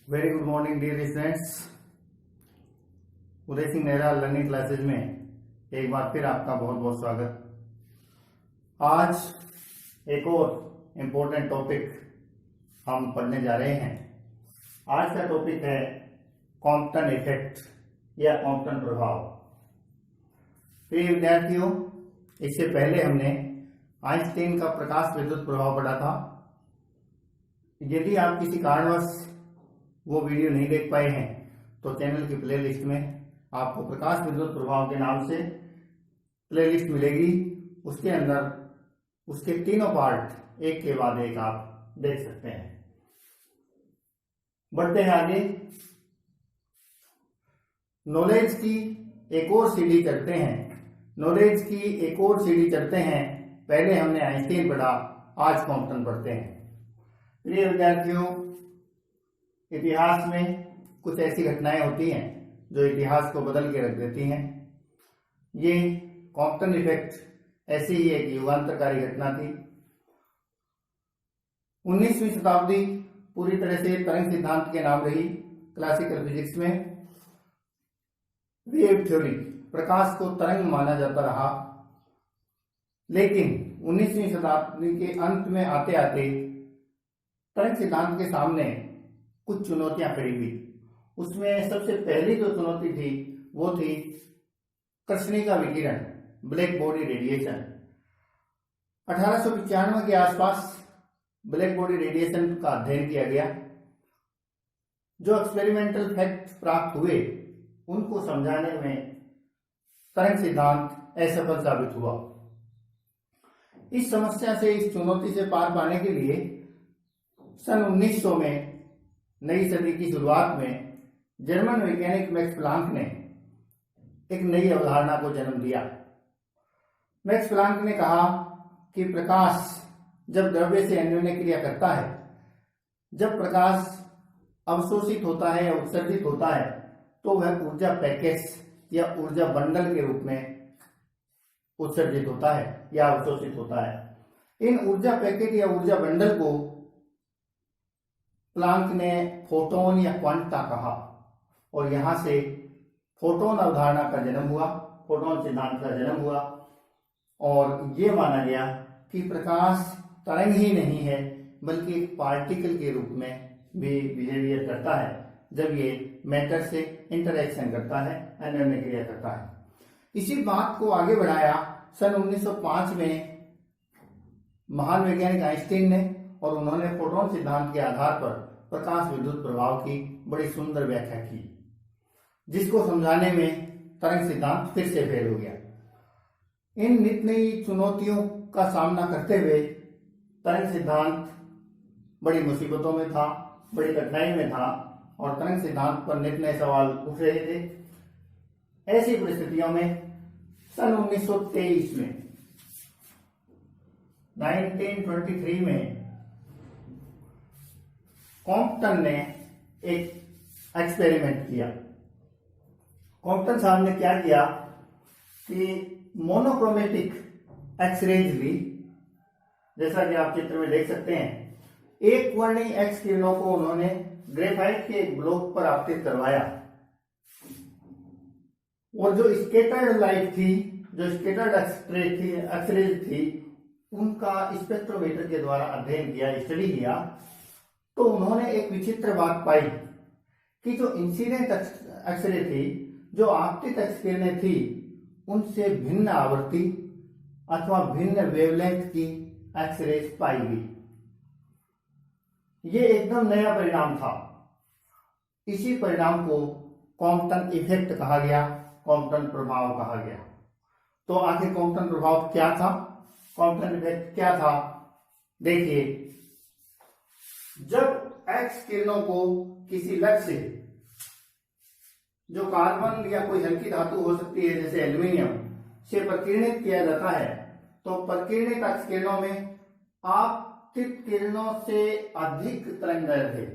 Very good morning dear students. Uday Singh Nehra learning classes में एक बार फिर आपका बहुत बहुत स्वागत। आज एक और इम्पोर्टेंट टॉपिक हम पढ़ने जा रहे हैं। आज का टॉपिक है कॉम्पटन इफेक्ट या कॉम्पटन प्रभाव। प्रिय विद्यार्थियों, इससे पहले हमने आइंस्टीन का प्रकाश विद्युत प्रभाव पढ़ा था। यदि आप किसी कारणवश वो वीडियो नहीं देख पाए हैं तो चैनल की प्लेलिस्ट में आपको प्रकाश विद्युत प्रभाव के नाम से प्लेलिस्ट मिलेगी। उसके अंदर उसके तीनों पार्ट एक के बाद एक आप देख सकते हैं। बढ़ते हैं आगे। नॉलेज की एक और सीढ़ी चढ़ते हैं। नॉलेज की एक और सीढ़ी चढ़ते हैं। पहले हमने आइंस्टीन पढ़ा, आज कॉम्पटन पढ़ते हैं। प्रिय विद्यार्थियों, इतिहास में कुछ ऐसी घटनाएं होती हैं जो इतिहास को बदल के रख देती हैं। ये कॉम्पटन इफेक्ट ऐसी ही एक युगांतरकारी घटना थी। 19वीं शताब्दी पूरी तरह से तरंग सिद्धांत के नाम रही। क्लासिकल फिजिक्स में वेव थ्योरी, प्रकाश को तरंग माना जाता रहा। लेकिन 19वीं शताब्दी के अंत में आते आते तरंग सिद्धांत के सामने कुछ चुनौतियां खड़ी हुई। उसमें सबसे पहली जो चुनौती थी वो थी कृष्णिका विकिरण, ब्लैक बॉडी रेडिएशन। 1895 के आसपास ब्लैक बॉडी रेडिएशन का अध्ययन किया गया। जो एक्सपेरिमेंटल फैक्ट प्राप्त हुए उनको समझाने में तरंग सिद्धांत असफल साबित हुआ। इस समस्या से, इस चुनौती से पार पाने के लिए सन 1900 में, नई सदी की शुरुआत में, जर्मन वैज्ञानिक मैक्स प्लांक ने एक नई अवधारणा को जन्म दिया। मैक्स प्लांक ने कहा कि प्रकाश जब द्रव्य से अन्योन्य क्रिया करता है, जब प्रकाश अवशोषित होता है या उत्सर्जित होता है, तो वह ऊर्जा पैकेट या ऊर्जा बंडल के रूप में उत्सर्जित होता है या अवशोषित होता है। इन ऊर्जा पैकेट या ऊर्जा बंडल को प्लांक ने फोटोन या क्वांटा कहा और यहां से फोटोन अवधारणा का जन्म हुआ, फोटोन सिद्धांत का जन्म हुआ। और यह माना गया कि प्रकाश तरंग ही नहीं है बल्कि एक पार्टिकल के रूप में भी बिहेवियर करता है जब ये मैटर से इंटरेक्शन करता है, अन्योन्य क्रिया करता है। इसी बात को आगे बढ़ाया सन 1905 में महान वैज्ञानिक आइंस्टीन ने, और उन्होंने फोटोन सिद्धांत के आधार पर प्रकाश विद्युत प्रभाव की बड़ी सुंदर व्याख्या की, जिसको समझाने में तरंग सिद्धांत फिर से फेल हो गया। इन नित नई चुनौतियों का सामना करते हुए तरंग सिद्धांत बड़ी मुसीबतों में था, बड़ी कठिनाई में था और तरंग सिद्धांत पर नित नए सवाल उठ रहे थे। ऐसी परिस्थितियों में सन 1923 में, 1923 में कॉम्पटन ने एक एक्सपेरिमेंट किया। कॉम्पटन साहब ने क्या किया कि मोनोक्रोमेटिक एक्सरेज ली, जैसा कि आप चित्र में देख सकते हैं। एक वर्णी एक्स किरणों को उन्होंने ग्रेफाइट के एक ब्लॉक पर आपतित करवाया और जो स्कैटर्ड लाइट थी, जो स्कैटर्ड एक्सरेज थी, उनका स्पेक्ट्रोमीटर के द्वारा अध्ययन किया, स्टडी किया। तो उन्होंने एक विचित्र बात पाई कि जो इंसिडेंट एक्सरे थी, जो आपतित एक्स किरणें थी, उनसे भिन्न आवृत्ति अथवा भिन्न वेवलेंथ की एक्सरेज पाई गई। ये एकदम नया परिणाम था। इसी परिणाम को कॉम्पटन इफेक्ट कहा गया, कॉम्पटन प्रभाव कहा गया। तो आखिर कॉम्पटन प्रभाव क्या था, कॉम्पटन इफेक्ट क्या था? देखिए, जब एक्स किरणों को किसी लक्ष्य, जो कार्बन या कोई हल्की धातु हो सकती है जैसे एल्यूमिनियम, से प्रकीर्णित किया जाता है, तो प्रकीर्णित एक्स किरणों में आपतित किरणों से अधिक तरंगदैर्घ्य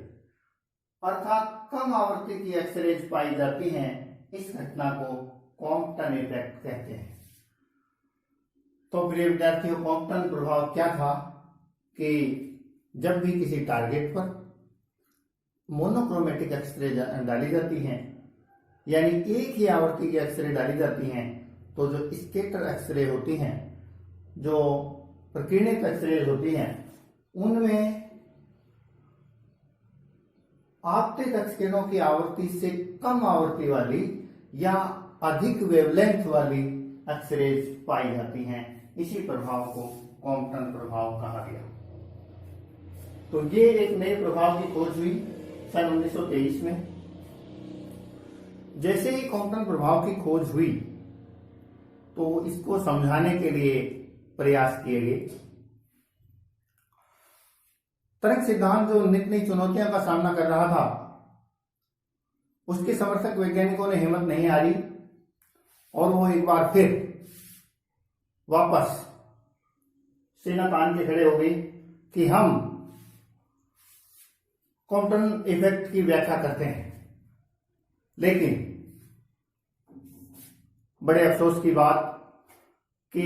अर्थात कम आवृत्ति की एक्सरेज पाई जाती हैं। इस घटना को कॉम्पटन इफेक्ट कहते हैं। तो प्रिय विद्यार्थियों, कॉम्पटन प्रभाव क्या था कि जब भी किसी टारगेट पर मोनोक्रोमेटिक एक्सरे डाली जाती हैं, यानी एक ही आवृत्ति की एक्सरे डाली जाती हैं, तो जो स्कैटर एक्सरे होती हैं, जो प्रकीर्णित एक्सरे होती हैं, उनमें आपतित एक्सकिरणों की आवृत्ति से कम आवृत्ति वाली या अधिक वेवलेंथ वाली एक्सरेज पाई जाती हैं। इसी प्रभाव को कॉम्पटन प्रभाव कहा गया। तो ये एक नए प्रभाव की खोज हुई सन 1923 में। जैसे ही कॉम्पटन प्रभाव की खोज हुई तो इसको समझाने के लिए प्रयास किए गए। तरंग सिद्धांत जो नित नई चुनौतियों का सामना कर रहा था, उसके समर्थक वैज्ञानिकों ने हिम्मत नहीं हारी और वो एक बार फिर वापस सीना तान के खड़े हो गए कि हम कॉम्पटन इफेक्ट की व्याख्या करते हैं। लेकिन बड़े अफसोस की बात कि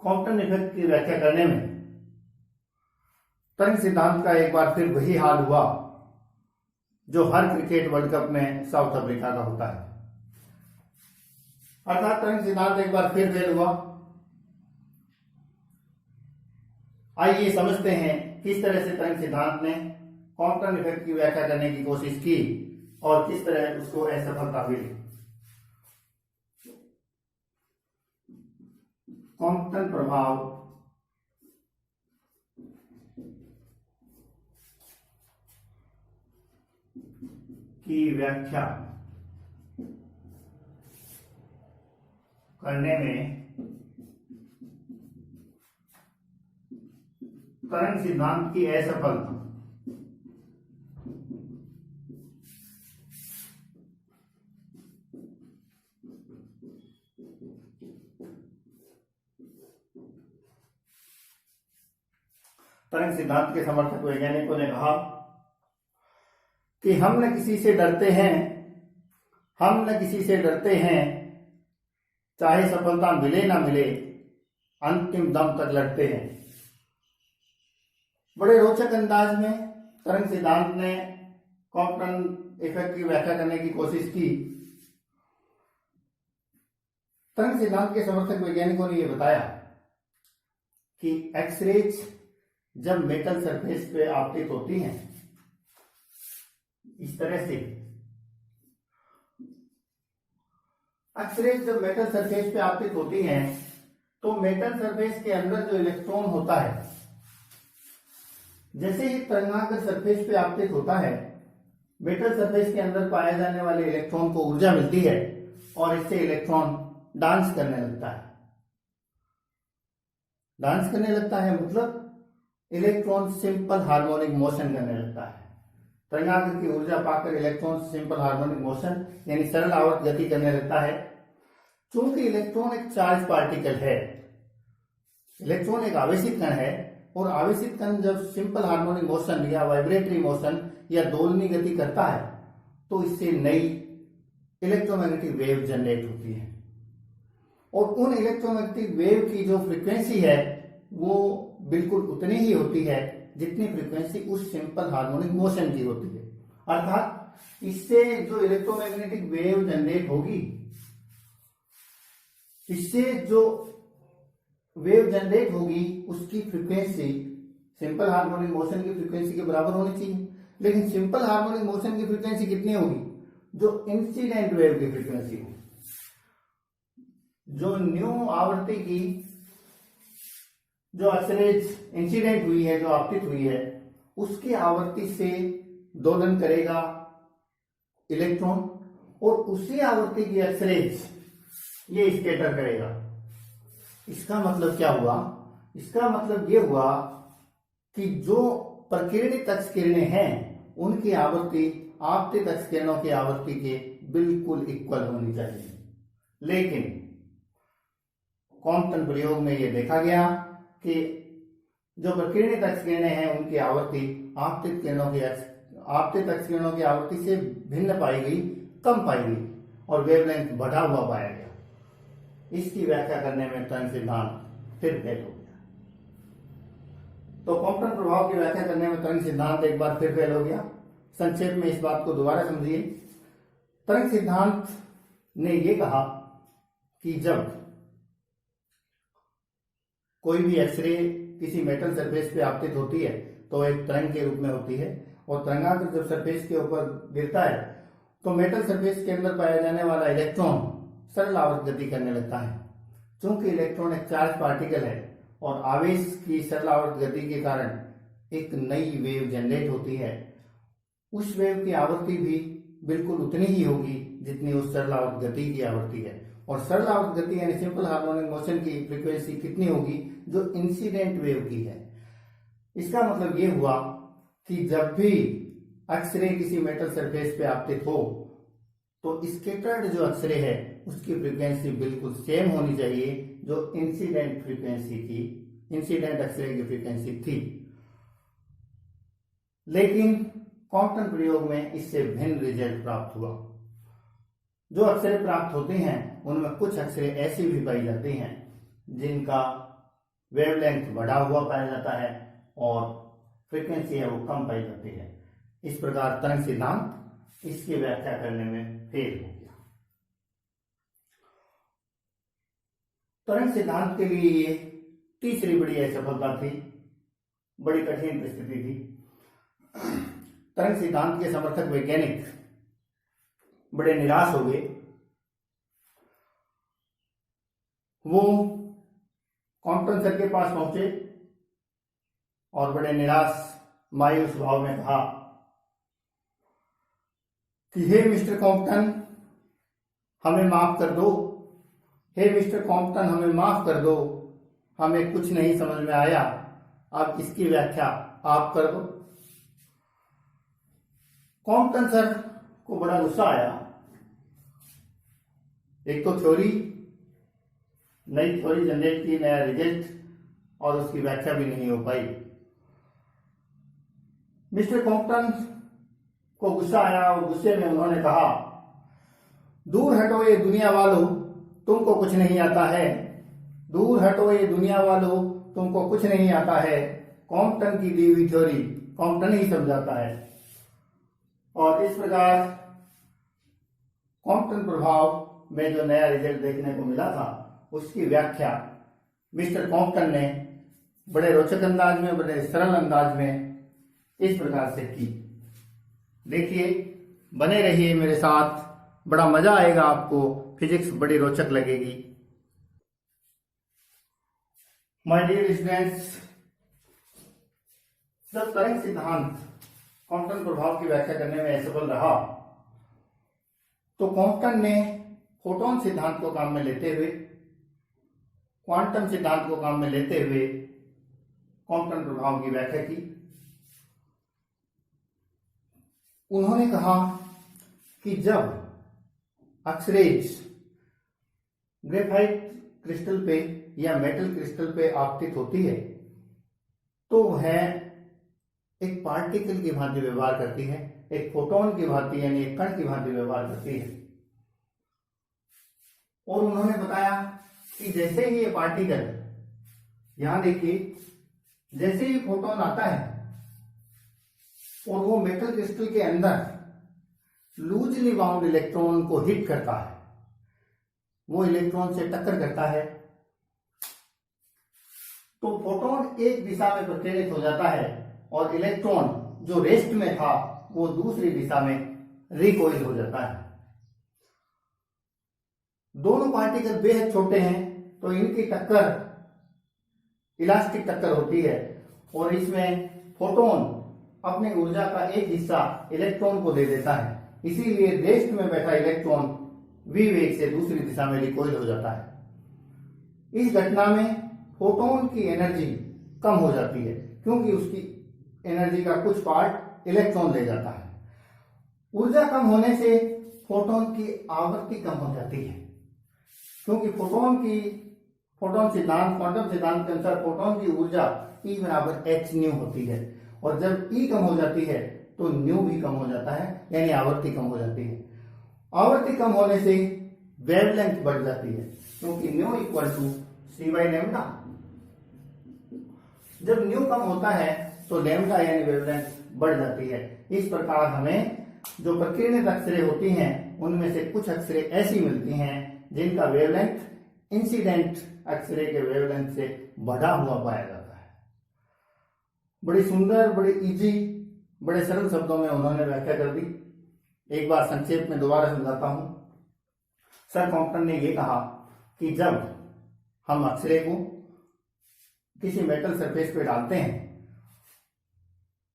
कॉम्पटन इफेक्ट की व्याख्या करने में तरंग सिद्धांत का एक बार फिर वही हाल हुआ जो हर क्रिकेट वर्ल्ड कप में साउथ अफ्रीका का होता है, अर्थात तरंग सिद्धांत एक बार फिर फेल हुआ। आइए समझते हैं किस तरह से तरंग सिद्धांत ने कॉम्पटन इफेक्ट की व्याख्या करने की कोशिश की और किस तरह उसको असफलता मिली। कॉम्पटन प्रभाव की व्याख्या करने में तरंग सिद्धांत की असफलता तरंग सिद्धांत के समर्थक वैज्ञानिकों ने कहा कि हम न किसी से डरते हैं, चाहे सफलता मिले ना मिले, अंतिम दम तक लड़ते हैं। बड़े रोचक अंदाज में तरंग सिद्धांत ने कॉम्पटन इफेक्ट की व्याख्या करने की कोशिश की। तरंग सिद्धांत के समर्थक वैज्ञानिकों ने यह बताया कि एक्सरेज जब मेटल सरफेस पे आपतित होती हैं, इस तरह से एक्सरेज जब मेटल सरफेस पे आपतित होती हैं, तो मेटल सरफेस के अंदर जो इलेक्ट्रॉन होता है, जैसे ही तरंगांतर सरफेस पे आपतित होता है, मेटल सरफेस के अंदर पाए जाने वाले इलेक्ट्रॉन को ऊर्जा मिलती है और इससे इलेक्ट्रॉन डांस करने लगता है। डांस करने लगता है मतलब इलेक्ट्रॉन सिंपल हार्मोनिक मोशन करने लगता है। तरंगांतर की ऊर्जा पाकर इलेक्ट्रॉन सिंपल हार्मोनिक मोशन यानी सरल आवर्त गति करने लगता है। चूंकि इलेक्ट्रॉन एक चार्ज पार्टिकल है, इलेक्ट्रॉन एक आवेशित कण है, और आवेशित कण जब सिंपल हार्मोनिक मोशन या वाइब्रेटरी मोशन या दोलनी गति करता है, तो इससे नई इलेक्ट्रोमैग्नेटिक वेव जनरेट होती है। और उन इलेक्ट्रोमैग्नेटिक वेव की जो फ्रीक्वेंसी है वो बिल्कुल उतनी ही होती है जितनी फ्रीक्वेंसी उस सिंपल हार्मोनिक मोशन की होती है। अर्थात इससे जो इलेक्ट्रोमैग्नेटिक वेव जनरेट होगी, इससे जो वेव जनरेट होगी उसकी फ्रीक्वेंसी सिंपल हार्मोनिक मोशन की फ्रीक्वेंसी के बराबर होनी चाहिए। लेकिन सिंपल हार्मोनिक मोशन की फ्रीक्वेंसी कितनी होगी? जो इंसिडेंट वेव की फ्रीक्वेंसी होगी, जो न्यू आवृत्ति की जो एक्सरेज इंसिडेंट हुई है, जो आपतित हुई है, उसकी आवृत्ति से दोलन करेगा इलेक्ट्रॉन और उसी आवृत्ति की एक्सरेज ये स्कैटर करेगा। इसका मतलब क्या हुआ? इसका मतलब ये हुआ कि जो प्रकीर्णित एक्सकिरणें हैं उनकी आवृत्ति आपतित एक्सकिरणों की आवृत्ति के बिल्कुल इक्वल होनी चाहिए। लेकिन कॉम्पटन प्रयोग में यह देखा गया कि जो प्रकीर्णित एक्सकिरणें हैं उनकी आवृत्ति आपतित एक्सकिरणों की आवृत्ति से भिन्न पाई गई, कम पाई गई और वेवलेंथ बढ़ा हुआ पाया गया। इसकी व्याख्या करने में तरंग सिद्धांत फिर फेल हो गया। तो कॉम्पटन प्रभाव की व्याख्या करने में तरंग सिद्धांत एक बार फिर फेल हो गया। संक्षेप में इस बात को दोबारा समझिए। तरंग सिद्धांत ने यह कहा कि जब कोई भी एक्सरे किसी मेटल सरफेस पे आपतित होती है तो एक तरंग के रूप में होती है, और तरंगाग्र जब सरफेस के ऊपर गिरता है तो मेटल सरफेस के अंदर पाया जाने वाला इलेक्ट्रॉन सरल आवर्त गति करने लगता है। चूंकि इलेक्ट्रॉन एक चार्ज पार्टिकल है और आवेश की सरल आवर्त गति के कारण एक नई वेव जनरेट होती है, उस वेव की आवृत्ति भी बिल्कुल उतनी ही होगी जितनी उस सरल आवर्त गति की आवृत्ति है। और सरल आवर्त गति यानी सिंपल हार्मोनिक मोशन की फ्रीक्वेंसी कितनी होगी, जो इंसिडेंट वेव की है। इसका मतलब ये हुआ कि जब भी एक्सरे किसी मेटल सरफेस पे आपतित हो तो स्कैटर्ड जो एक्सरे है उसकी फ्रीक्वेंसी बिल्कुल सेम होनी चाहिए जो इंसिडेंट फ्रीक्वेंसी की, इंसिडेंट एक्सरे की फ्रीक्वेंसी थी। लेकिन कॉम्पटन प्रयोग में इससे भिन्न रिजल्ट प्राप्त हुआ। जो अक्सरे प्राप्त होते हैं उनमें कुछ अक्सरे ऐसी भी पाई जाती हैं जिनका वेवलेंथ बढ़ा हुआ पाया जाता है और फ्रीक्वेंसी है वो कम पाई जाती है। इस प्रकार तरंग सिद्धांत इसकी व्याख्या करने में फेल हो गया। तरंग सिद्धांत के लिए ये तीसरी बड़ी असफलता थी, बड़ी कठिन परिस्थिति थी। तरंग सिद्धांत के समर्थक वैज्ञानिक बड़े निराश हो गए। वो कॉम्पटन सर के पास पहुंचे और बड़े निराश मायूस भाव में कहा कि हे मिस्टर कॉम्पटन, हमें माफ कर दो। हे मिस्टर कॉम्पटन, हमें माफ कर दो, हमें कुछ नहीं समझ में आया, अब इसकी व्याख्या आप कर दो। कॉम्पटन सर को बड़ा गुस्सा आया। एक तो थ्योरी, नई थ्योरी जनरेट की, नया रिजल्ट, और उसकी व्याख्या भी नहीं हो पाई। मिस्टर कॉम्पटन को गुस्सा आया और गुस्से में उन्होंने कहा, दूर हटो ये दुनिया वालों, तुमको कुछ नहीं आता है। दूर हटो ये दुनिया वालों, तुमको कुछ नहीं आता है। कॉम्पटन की दी हुई थ्योरी कॉम्पटन ही समझाता है। और इस प्रकार कॉम्पटन प्रभाव में जो नया रिजल्ट देखने को मिला था उसकी व्याख्या मिस्टर कॉम्पटन ने बड़े रोचक अंदाज में, बड़े सरल अंदाज में इस प्रकार से की। देखिए, बने रहिए मेरे साथ, बड़ा मजा आएगा आपको, फिजिक्स बड़ी रोचक लगेगी। माय डियर स्टूडेंट्स, जब तरंग सिद्धांत कॉम्पटन प्रभाव की व्याख्या करने में असफल रहा तो कॉम्पटन ने फोटोन सिद्धांत को काम में लेते हुए, क्वांटम सिद्धांत को काम में लेते हुए कॉम्पटन प्रभाव की व्याख्या की। उन्होंने कहा कि जब एक्सरेज ग्रेफाइट क्रिस्टल पे या मेटल क्रिस्टल पे आपतित होती है तो वह एक पार्टिकल की भांति व्यवहार करती है, एक फोटोन की भांति यानी एक कण की भांति व्यवहार करती है। और उन्होंने बताया कि जैसे ही ये पार्टिकल, यहां देखिए, जैसे ही फोटोन आता है और वो मेटल क्रिस्टल के अंदर लूजली बाउंड इलेक्ट्रॉन को हिट करता है, वो इलेक्ट्रॉन से टक्कर करता है, तो फोटोन एक दिशा में प्रकेंद्रित हो जाता है और इलेक्ट्रॉन जो रेस्ट में था वो दूसरी दिशा में रिकॉइल हो जाता है। दोनों पार्टिकल बेहद छोटे हैं तो इनकी टक्कर इलास्टिक टक्कर होती है और इसमें फोटोन अपनी ऊर्जा का एक हिस्सा इलेक्ट्रॉन को दे देता है। इसीलिए रेस्ट में बैठा इलेक्ट्रॉन v वेग से दूसरी दिशा में रिकॉइल हो जाता है। इस घटना में फोटोन की एनर्जी कम हो जाती है क्योंकि उसकी एनर्जी का कुछ पार्ट इलेक्ट्रॉन ले जाता है। ऊर्जा कम होने से फोटोन की आवृत्ति कम हो जाती है क्योंकि फोटोन सिद्धांत, क्वांटम सिद्धांत के अनुसार फोटोन की ऊर्जा E बराबर h न्यू होती है और जब E कम हो जाती है तो न्यू भी कम हो जाता है, यानी आवृत्ति कम हो जाती है। आवृत्ति कम होने से वेवलेंथ बढ़ जाती है क्योंकि nu equal to c by lambda. जब न्यू कम होता है तो लेमडा यानी वेवलेंथ बढ़ जाती है। इस प्रकार हमें जो प्रकीर्णित अक्सरें होती हैं उनमें से कुछ अक्सरें ऐसी मिलती हैं जिनका वेवलेंथ इंसिडेंट अक्सरे के वेवलेंथ से बढ़ा हुआ पाया जाता है। बड़ी सुंदर, बड़ी इजी, बड़े सरल शब्दों में उन्होंने व्याख्या कर दी। एक बार संक्षेप में दोबारा समझाता हूं। सर कॉम्पटन ने यह कहा कि जब हम अक्सरे को किसी मेटल सरफेस पे डालते हैं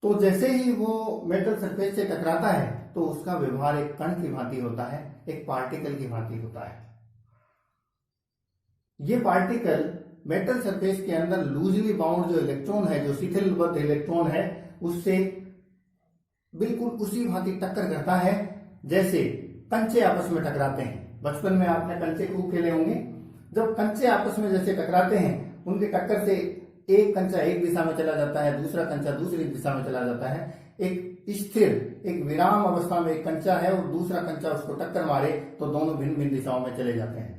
तो जैसे ही वो मेटल सरफेस से टकराता है तो उसका व्यवहार एक कण की भांति होता है, एक पार्टिकल की भांति होता है। ये पार्टिकल मेटल सरफेस के अंदर लूजली बाउंड जो इलेक्ट्रॉन है, जो शिथिलबद्ध इलेक्ट्रॉन है, उससे बिल्कुल उसी भांति टक्कर करता है जैसे कंचे आपस में टकराते हैं। बचपन में आपने कंचे खूब खेले होंगे। जब कंचे आपस में जैसे टकराते हैं, उनके टक्कर से एक कंचा एक दिशा में चला जाता है, दूसरा कंचा दूसरी दिशा में चला जाता है। एक स्थिर, एक विराम अवस्था में एक कंचा है और दूसरा कंचा उसको टक्कर मारे तो दोनों भिन्न भिन्न दिशाओं में चले जाते हैं।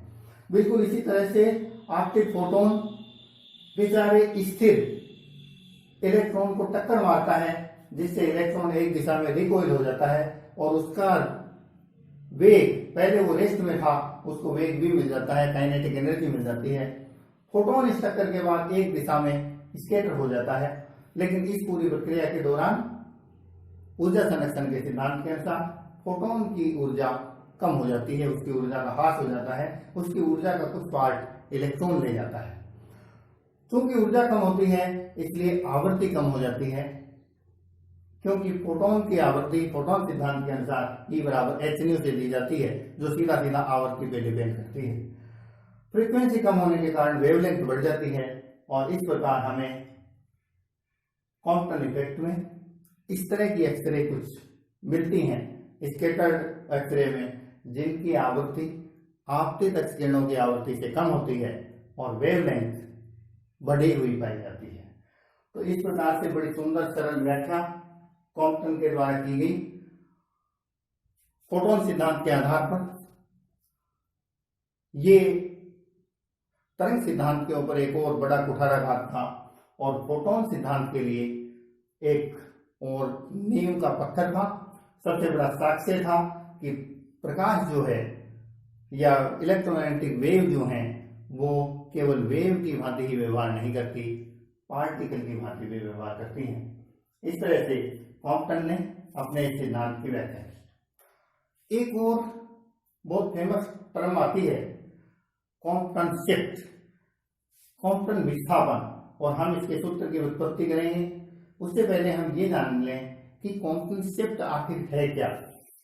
बिल्कुल इसी तरह से आपके फोटोन बेचारे स्थिर इलेक्ट्रॉन को टक्कर मारता है, जिससे इलेक्ट्रॉन एक दिशा में रिकॉइल हो जाता है और उसका वेग, पहले वो रेस्ट में था, उसको वेग भी मिल जाता है, काइनेटिक एनर्जी मिल जाती है। फोटोन इस टक्कर के बाद एक दिशा में स्कैटर हो जाता है। लेकिन इस पूरी प्रक्रिया के दौरान ऊर्जा संरक्षण के सिद्धांत के अनुसार फोटोन की ऊर्जा कम हो जाती है, उसकी ऊर्जा का ह्रास हो जाता है, उसकी ऊर्जा का कुछ पार्ट इलेक्ट्रॉन ले जाता है। क्योंकि ऊर्जा कम होती है इसलिए आवृत्ति कम हो जाती है, क्योंकि फोटोन की आवृत्ति फोटोन सिद्धांत के अनुसार E बराबर h से दी जाती है, जो सीधा सीधा आवृत्ति पे डिपेंड करती है। फ्रीक्वेंसी कम होने के कारण वेवलेंथ बढ़ जाती है और इस प्रकार हमें कॉम्पटन इफेक्ट में इस तरह की एक्सरे कुछ मिलती हैं स्कैटर्ड एक्सरे में, जिनकी आवृत्ति आपतित किरणों की आवृत्ति से कम होती है और वेवलेंथ बढ़ी हुई पाई जाती है। तो इस प्रकार से बड़ी सुंदर सरल व्याख्या कॉम्पटन के द्वारा की गई। फोटोन सिद्धांत के आधार पर ये तरंग सिद्धांत के ऊपर एक और बड़ा कुठाराघात था और फोटोन सिद्धांत के लिए एक और नींव का पत्थर था। सबसे बड़ा साक्ष्य था कि प्रकाश जो है या इलेक्ट्रोमैग्नेटिक वेव जो हैं वो केवल वेव की भांति ही व्यवहार नहीं करती, पार्टिकल की भांति भी व्यवहार करती हैं। इस तरह से कॉम्पटन ने अपने सिद्धांत की व्याख्या की। एक और बहुत फेमस टर्म आती है कॉम्पटन शिफ्ट, कॉम्पटन विस्थापन, और हम इसके सूत्र की उत्पत्ति करेंगे। उससे पहले हम ये जान लें कि कॉम्पटन शिफ्ट आखिर है क्या,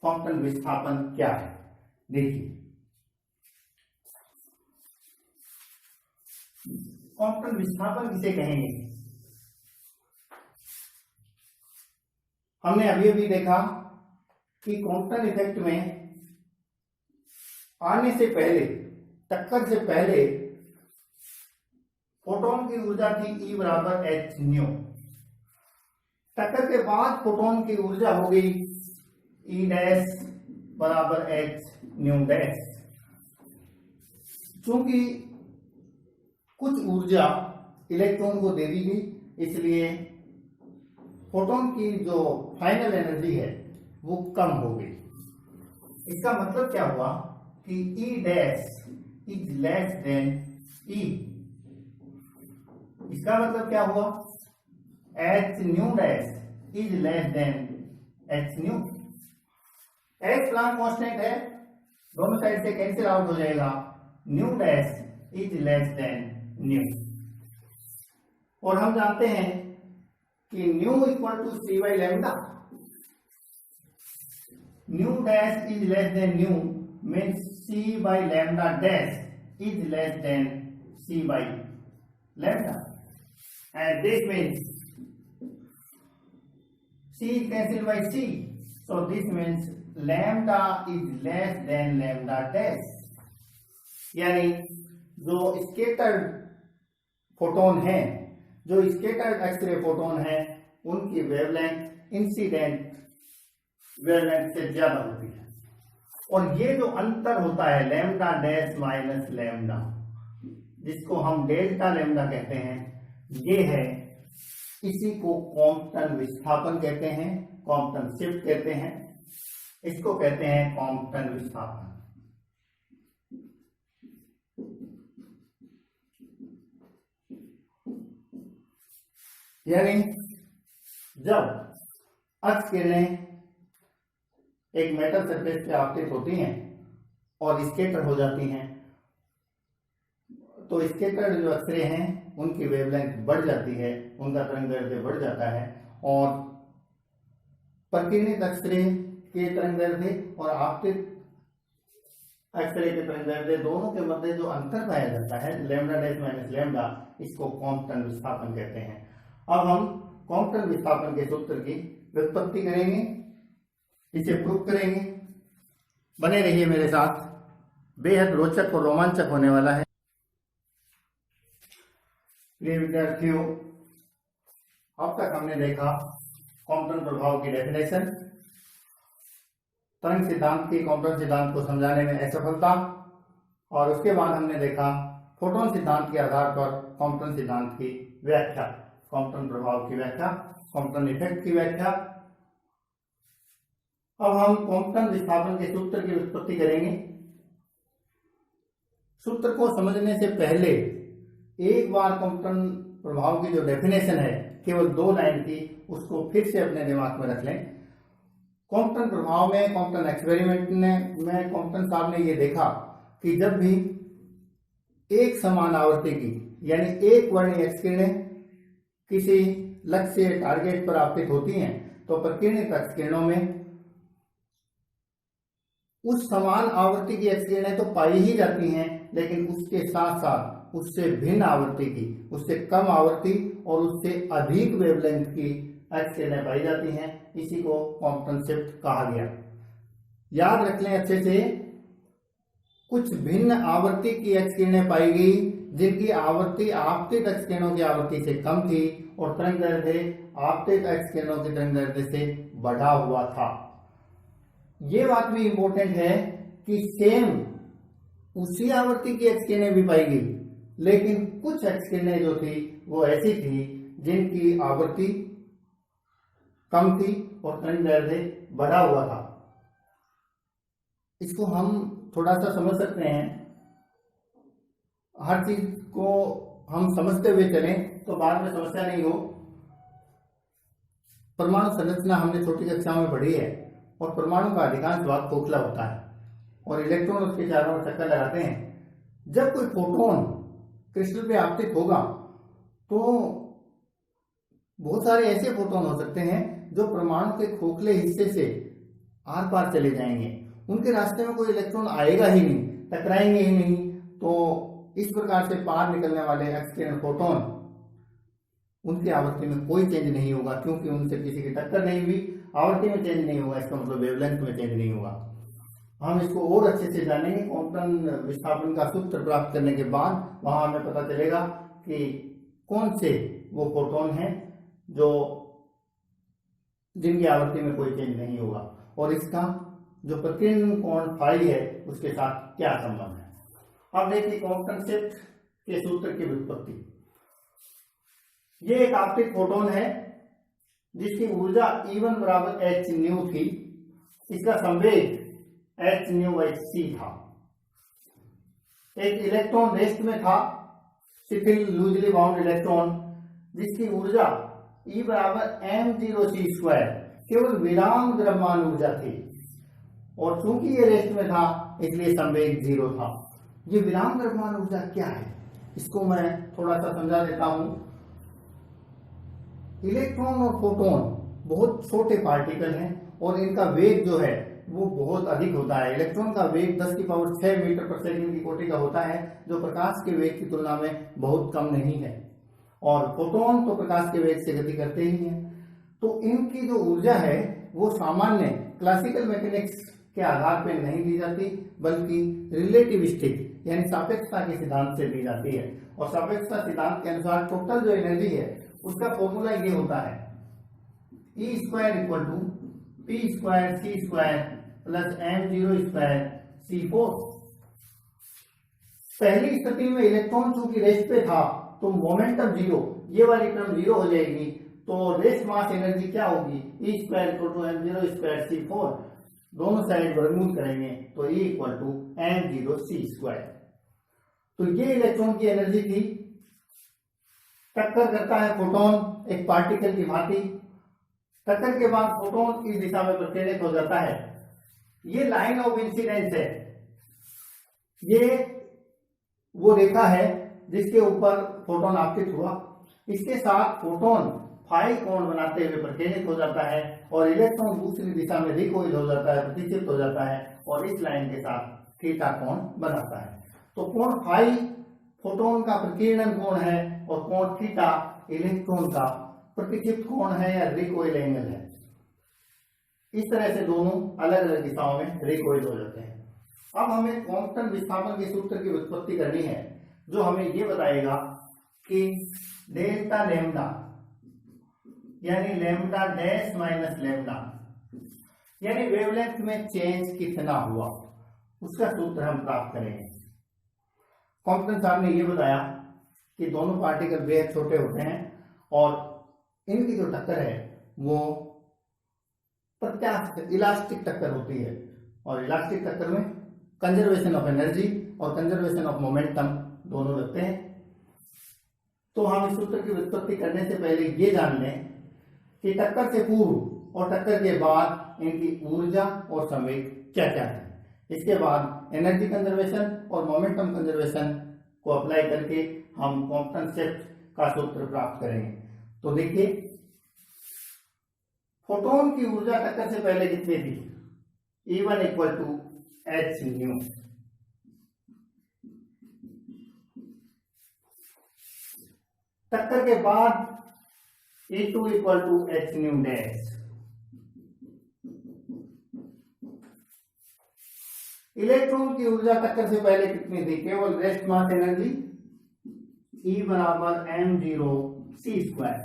कॉम्पटन विस्थापन क्या है। देखिए, कॉम्पटन विस्थापन किसे कहेंगे? हमने अभी अभी देखा कि कॉम्पटन इफेक्ट में आने से पहले, टक्कर से पहले फोटोन की ऊर्जा थी E बराबर h न्यू। टक्कर के बाद फोटोन की ऊर्जा हो गई E डैश बराबर h न्यू डैश। चूंकि कुछ ऊर्जा इलेक्ट्रॉन को दे दी गई, इसलिए फोटोन की जो फाइनल एनर्जी है वो कम हो गई। इसका मतलब क्या हुआ कि E dash is less than E। इसका मतलब क्या हुआ? h nu dash is less than h nu. h Planck constant है, दोनों साइड से कैंसिल आउट हो जाएगा। Nu dash is less than nu. और हम जानते हैं कि nu equal to c by lambda. Nu dash is less than nu means c by lambda dash is less than c by lambda, and this means c is cancelled by c, so this means lambda is less than lambda dash। यानी जो scattered photon है, जो scattered x ray photon है, उनकी wavelength incident wavelength से ज्यादा होती है। और ये जो अंतर होता है लैम्डा डैश माइनस लैम्डा, जिसको हम डेल्टा लैम्डा कहते हैं, ये है इसी को कॉम्पटन विस्थापन कहते हैं, कॉम्पटन शिफ्ट कहते हैं, इसको कहते हैं कॉम्पटन विस्थापन। यानी जब अक्ष किरणें एक मेटल सरफेस पे आपतित होती हैं और स्कैटर हो जाती हैं, तो स्कैटर जो अक्षरें हैं उनकी वेवलेंथ बढ़ जाती है, उनका तरंगदैर्ध्य बढ़ जाता है, और प्रकीर्णित अक्षरें के तरंगदैर्ध्य और आपतित अक्षरे के तरंगदैर्ध्य दोनों के मध्य जो अंतर पाया जाता है लैम्डा डैश माइनस लैम्डा, इसको कॉम्पटन विस्थापन कहते हैं। अब हम कॉम्पटन विस्थापन के सूत्र की व्युत्पत्ति करेंगे, इसे प्रूव करेंगे। बने रहिए मेरे साथ, बेहद रोचक और रोमांचक होने वाला है। प्रिय विद्यार्थियों, अब तक हमने देखा कॉम्पटन प्रभाव की डेफिनेशन, तरंग सिद्धांत की कॉम्पटन सिद्धांत को समझाने में असफलता, और उसके बाद हमने देखा फोटोन सिद्धांत के आधार पर कॉम्पटन सिद्धांत की व्याख्या, कॉम्पटन प्रभाव की व्याख्या, कॉम्पटन इफेक्ट की व्याख्या। अब हम कॉम्पटन विस्थापन के सूत्र की उत्पत्ति करेंगे। सूत्र को समझने से पहले एक बार कॉम्पटन प्रभाव की जो डेफिनेशन है केवल 2 लाइन की, उसको फिर से अपने दिमाग में रख लें। कॉम्पटन प्रभाव में, कॉम्पटन एक्सपेरिमेंट में कॉम्पटन साहब ने ये देखा कि जब भी एक समान आवृत्ति की यानी एक वर्णीय एक्स किरणें किसी लक्ष्य टारगेट पर आपतित होती हैं, तो प्रकीर्णित एक्स किरणों में उस समान आवृत्ति की एक्स किरणें तो पाई ही जाती हैं, लेकिन उसके साथ साथ उससे भिन्न आवृत्ति की, उससे कम आवृत्ति और उससे अधिक वेवलेंथ की एक्स किरणें पाई जाती हैं। इसी को कॉम्पटन शिफ्ट कहा गया। याद रख लें अच्छे से, कुछ भिन्न आवृत्ति की एक्स किरणें पाई गई जिनकी आवृत्ति आपतित एक्स किरणों की आवृत्ति से कम थी और तरंगदैर्ध्य आपतित एक्स किरणों के तरंगदैर्ध्य से बढ़ा हुआ था। ये बात भी इंपॉर्टेंट है कि सेम उसी आवृत्ति की एक्स किरणें भी पाई गई, लेकिन कुछ एक्स किरणें जो थी वो ऐसी थी जिनकी आवृत्ति कम थी और तरंगदैर्ध्य बढ़ा हुआ था। इसको हम थोड़ा सा समझ सकते हैं। हर चीज को हम समझते हुए चलें तो बाद में समस्या नहीं हो। परमाणु संरचना हमने छोटी कक्षाओं में पढ़ी है, और परमाणु का अधिकांश भाग खोखला होता है और इलेक्ट्रॉन उसके चारों ओर चक्कर लगाते हैं। जब कोई फोटोन क्रिस्टल पे आपतित होगा तो बहुत सारे ऐसे फोटोन हो सकते हैं जो परमाणु के खोखले हिस्से से आर पार चले जाएंगे, उनके रास्ते में कोई इलेक्ट्रॉन आएगा ही नहीं, टकराएंगे ही नहीं। तो इस प्रकार से पार निकलने वाले एक्स किरण फोटोन, उनकी आवृत्ति में कोई चेंज नहीं होगा, क्योंकि उनसे किसी की टक्कर नहीं हुई। आवृत्ति में चेंज नहीं होगा, इसका मतलब वेवलेंथ में चेंज नहीं होगा। हम इसको और अच्छे से जानेंगे। कॉम्पटन विस्थापन का सूत्र प्राप्त करने के बाद वहां हमें पता चलेगा कि कौन से वो फोटोन हैं जो जिनकी आवृत्ति में कोई चेंज नहीं होगा, और इसका जो प्रकीर्णन कोण फाई है उसके साथ क्या संबंध है। अब देखिए कॉम्पटन शिफ्ट के सूत्र की व्युत्पत्ति। ये एक आपतित फोटोन है जिसकी ऊर्जा E1 बराबर h न्यू थी। इसका संवेग h न्यू बाई c था। एक इलेक्ट्रॉन रेस्ट में था, शिथिल लूजली बाउंड इलेक्ट्रॉन, जिसकी ऊर्जा E बराबर m0c², केवल विराम द्रव्यमान ऊर्जा थी, और चूंकि ये रेस्ट में था इसलिए संवेग 0 था। ये विराम द्रव्यमान ऊर्जा क्या है, इसको मैं थोड़ा सा समझा देता हूं। इलेक्ट्रॉन और प्रोटॉन बहुत छोटे पार्टिकल हैं और इनका वेग जो है वो बहुत अधिक होता है। इलेक्ट्रॉन का वेग 10⁶ मीटर पर सेकंड की कोटि का होता है, जो प्रकाश के वेग की तुलना में बहुत कम नहीं है, और प्रोटॉन तो प्रकाश के वेग से गति करते ही हैं। तो इनकी जो ऊर्जा है वो सामान्य क्लासिकल मैकेनिक्स के आधार पर नहीं दी जाती, बल्कि रिलेटिविस्टिक यानी सापेक्षता के सिद्धांत से दी जाती है। और सापेक्षता सिद्धांत के अनुसार टोटल जो एनर्जी है उसका फॉर्मूला ये होता है E² = P²C² + m0² C4। पहली स्थिति में इलेक्ट्रॉन चूंकि रेस्ट पे था तो मोमेंटम 0, ये वाली टर्म 0 हो जाएगी, तो रेस्ट मास एनर्जी क्या होगी, E square equal to m0 square c4, दोनों साइड वर्गमूल करेंगे तो E equal to m0 c square. तो ये इलेक्ट्रॉन की एनर्जी थी। टक्कर करता है फोटोन एक पार्टिकल की भांति, टक्कर के बाद फोटोन इस दिशा में प्रकीर्णित हो जाता है। ये लाइन ऑफ इंसिडेंस है, ये वो रेखा है जिसके ऊपर फोटोन आपतित हुआ। इसके साथ फोटोन फाई कोण बनाते हुए प्रकीर्णित हो जाता है और इलेक्ट्रॉन दूसरी दिशा में रिकॉइल हो जाता है, प्रतिचित हो जाता है और इस लाइन के साथ थीटा कोण बनाता है। तो कोण फाई फोटोन का प्रकीर्णन कोण है और कोण थीटा इलेक्ट्रॉन का प्रतिचित कोण है या रिकॉइल एंगल है। इस तरह से दोनों अलग अलग दिशाओं में रिकॉइल हो जाते हैं। अब हमें क्वांटम विस्थापन के सूत्र की व्युत्पत्ति करनी है, जो हमें ये बताएगा कि डेल्टा लैम्डा यानी लैम्डा डैश माइनस लैम्डा यानी वेवलेंथ में चेंज कितना हुआ, उसका सूत्र हम प्राप्त करेंगे। कॉम्पटन साहब ने ये बताया कि दोनों पार्टिकल बेहद छोटे होते हैं और इनकी जो टक्कर है वो प्रत्यास्थ इलास्टिक टक्कर होती है और इलास्टिक टक्कर में कंजर्वेशन ऑफ एनर्जी और कंजर्वेशन ऑफ मोमेंटम दोनों लगते हैं। तो हम इस सूत्र की व्युत्पत्ति करने से पहले ये जान लें कि टक्कर से पूर्व और टक्कर के बाद इनकी ऊर्जा और संवेग क्या क्या है। इसके बाद एनर्जी कंजर्वेशन और मोमेंटम कंजर्वेशन को अप्लाई करके हम कॉम्पटन शिफ्ट का सूत्र प्राप्त करेंगे। तो देखिए, फोटोन की ऊर्जा टक्कर से पहले कितनी थी, E1 equal to H new, टक्कर के बाद E2 equal to H nu dash. Electron की ऊर्जा टक्कर से पहले कितनी थी, केवल रेस्ट मास एनर्जी E बराबर m0 c स्क्वायर।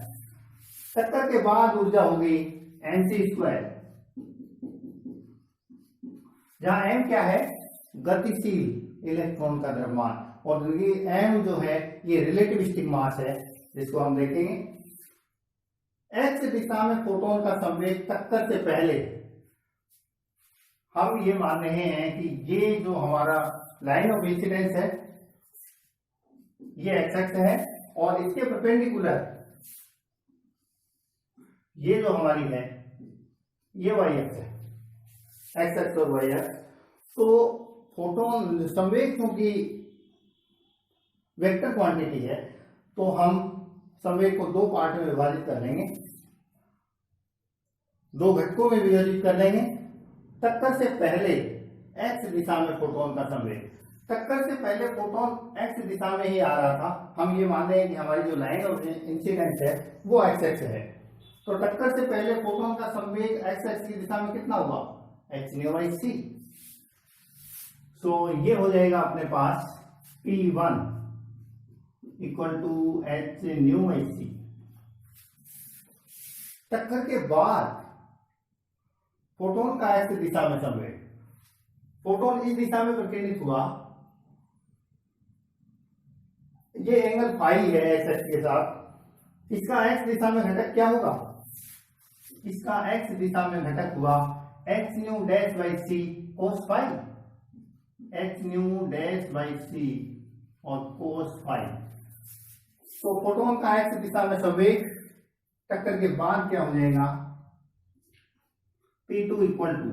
टक्कर के बाद ऊर्जा होगी mc स्क्वायर, जहां m क्या है, गतिशील इलेक्ट्रॉन का द्रव्यमान, और ये m जो है ये रिलेटिविस्टिक मास है जिसको हम देखेंगे। x दिशा में फोटोन का संवेग टक्कर से पहले हम ये मान रहे हैं कि ये जो हमारा लाइन ऑफ इंसिडेंस है ये एक्स एक्स है और इसके परपेंडिकुलर ये जो हमारी है ये वाई एक्स है, एक्स एक्स और वाई एक्स। तो फोटोन संवेग क्योंकि वेक्टर क्वांटिटी है तो हम संवेग को दो पार्ट में विभाजित कर लेंगे, दो घटकों में विभाजित कर लेंगे। टक्कर से पहले एक्स दिशा में फोटोन का संवेग, टक्कर से पहले फोटोन एक्स दिशा में ही आ रहा था, हम ये मान रहे हैं कि हमारी जो लाइन ऑफ इंसिडेंस है वो एक्स एक्स है। तो टक्कर से पहले फोटोन का संवेग एक्स एक्स की दिशा में कितना हुआ, h nu by c. So ये हो जाएगा अपने पास P1 equal to H nu by c. टक्कर के बाद फोटोन का एक्स दिशा में संवेग, फोटोन इस दिशा में प्रकीर्णित हुआ, ये एंगल फाई है एक्स एक्स के साथ। इसका एक्स दिशा में घटक क्या होगा, इसका एक्स दिशा में घटक हुआ h nu dash by C cos phi, h nu dash by c और कोस फाई। तो फोटोन का एक्स दिशा में संवेग टक्कर के बाद क्या हो जाएगा, P2 equal to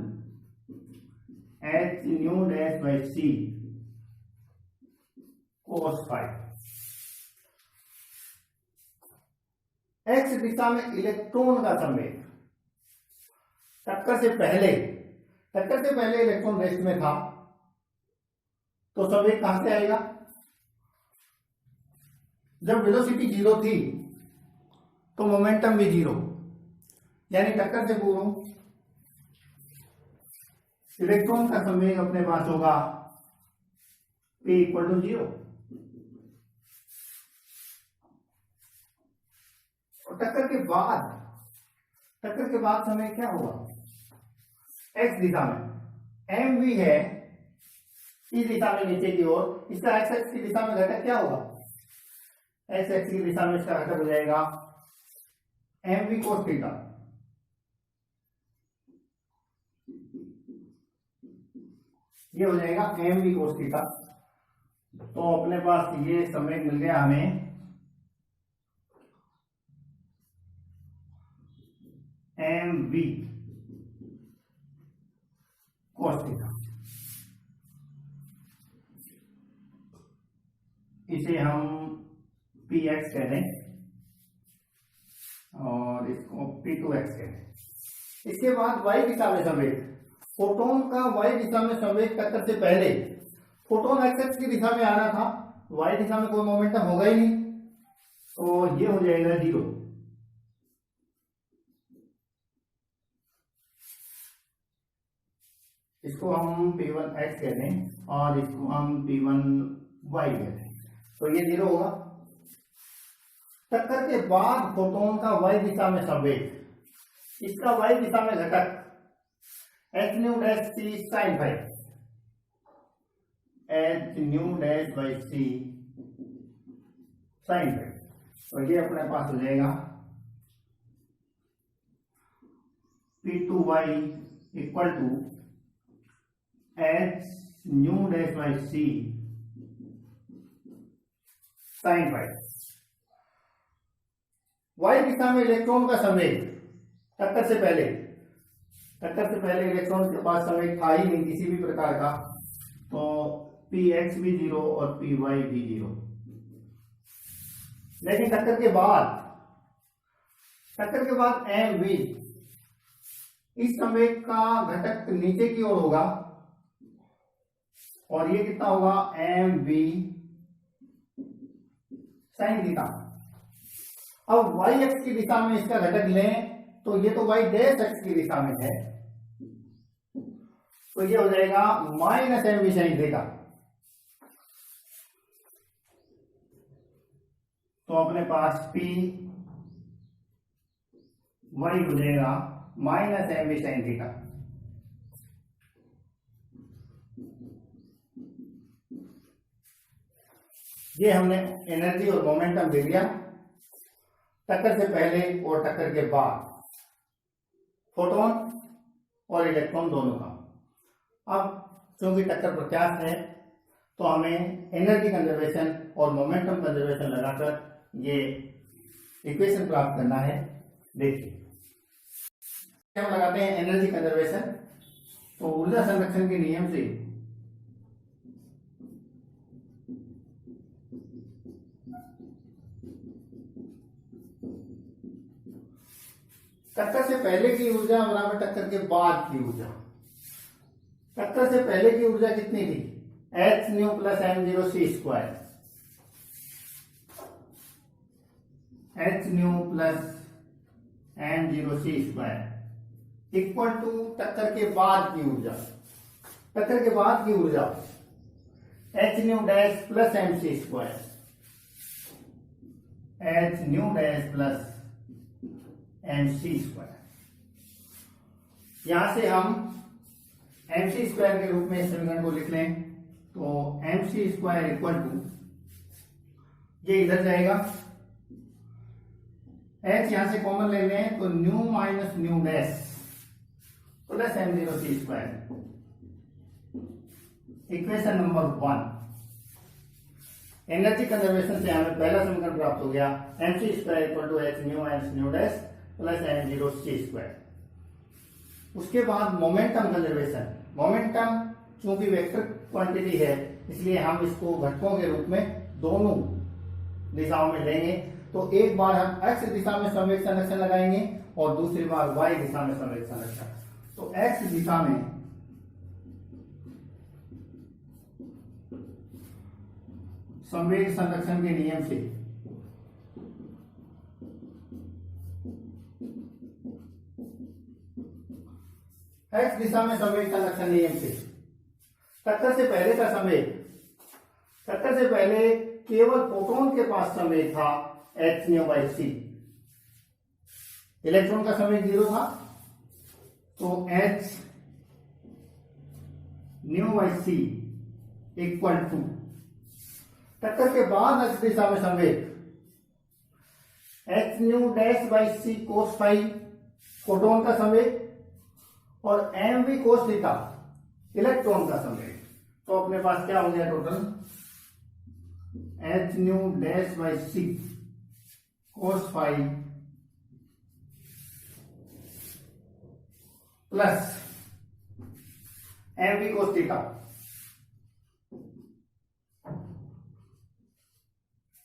H nu dash by C cos phi. X दिशा में इलेक्ट्रॉन का संवेग टक्कर से पहले इलेक्ट्रॉन रेस्ट में था, तो संवेग कहां से आएगा, जब वेलोसिटी जीरो थी तो मोमेंटम भी जीरो, यानी टक्कर से पूर्व इलेक्ट्रॉन का संवेग अपने पास होगा P इक्वल टू जीरो, और टक्कर के बाद समय क्या होगा, एक्स दिशा में एम भी है इस दिशा में नीचे की ओर, इसका एक्स एक्स की दिशा में घटक क्या होगा, एक्स एक्स की दिशा में इसका घटक हो जाएगा एम वी कोस थीटा, ये हो जाएगा एम वी कोस थीटा। तो अपने पास ये समय मिल गया हमें एम वी कोस थीटा। इसे हम पी एक्स कह दें और इसको पी टू एक्स कह दें। इसके बाद वाई दिशा में संवेग, फोटोन का वाई दिशा में संवेग टक्कर से पहले फोटोन एक्स एक्स की दिशा में आना था, वाई दिशा में कोई मोमेंटम होगा ही नहीं, तो ये हो जाएगा 0। इसको हम P1x कह दें और इसको हम P1y कह दें, तो ये 0 होगा। टक्कर के बाद फोटोन का y दिशा में संवेग, इसका y दिशा में घटक h nu dash c sin phi, h nu dash by c sin phi, तो ये अपने पास हो जाएगा P2y equal to h nu dash by c sin phi. y दिशा में इलेक्ट्रॉन का संवेग टक्कर से पहले इलेक्ट्रॉन के पास संवेग था ही नहीं किसी भी प्रकार का, तो px भी 0 और py भी 0। लेकिन टक्कर के बाद mv, इस संवेग का घटक नीचे की ओर होगा और ये कितना होगा mv sin थीटा। अब y x की दिशा में इसका घटक लें तो ये तो y डैश x की दिशा में है, तो ये हो जाएगा माइनस mv sin थीटा। तो अपने पास p y हो जाएगा माइनस mv sin थीटा। ये हमने एनर्जी और मोमेंटम दे दिया टक्कर से पहले और टक्कर के बाद फोटोन और इलेक्ट्रॉन दोनों का। अब चूंकि टक्कर प्रत्यास्थ है तो हमें एनर्जी कंजर्वेशन और मोमेंटम कंजर्वेशन लगाकर ये इक्वेशन प्राप्त करना है। देखिए हम लगाते हैं एनर्जी कंजर्वेशन, तो ऊर्जा संरक्षण के नियम से टक्कर से पहले की ऊर्जा बराबर टक्कर के बाद की ऊर्जा। टक्कर से पहले की ऊर्जा कितनी थी, h nu plus m0 c square, h nu plus m0 c square equal to टक्कर के बाद की ऊर्जा। टक्कर के बाद की ऊर्जा h nu dash plus mc square, h nu dash plus mc square. यहां से हम mc स्क्वायर के रूप में इस समीकरण को लिख लें, तो mc स्क्वायर इक्वल टू, ये इधर जाएगा, h यहां से कॉमन ले लें तो nu minus nu dash plus m0 c square, equation number 1। Energy conservation से हमें पहला समीकरण प्राप्त हो गया, mc square equal to h nu minus nu dash plus m0 c square. उसके बाद मोमेंटम कंजर्वेशन, मोमेंटम चूंकि वेक्टर क्वांटिटी है इसलिए हम इसको घटकों के रूप में दोनों दिशाओं में लेंगे। तो एक बार हम x दिशा में संवेग संरक्षण लगाएंगे और दूसरी बार y दिशा में संवेग संरक्षण। तो x दिशा में संवेग संरक्षण के नियम से x दिशा में संवेग संरक्षण नियम से टक्कर से पहले का संवेग, टक्कर से पहले केवल फोटोन के पास संवेग था h new by c, electron का संवेग 0 था, तो h new by c equal to टक्कर के बाद x दिशा में संवेग H nu dash by C cos phi photon का संवेग और M V cos theta electron का संवेग। तो अपने पास क्या हो गया total, H nu dash by C cos phi plus M V cos theta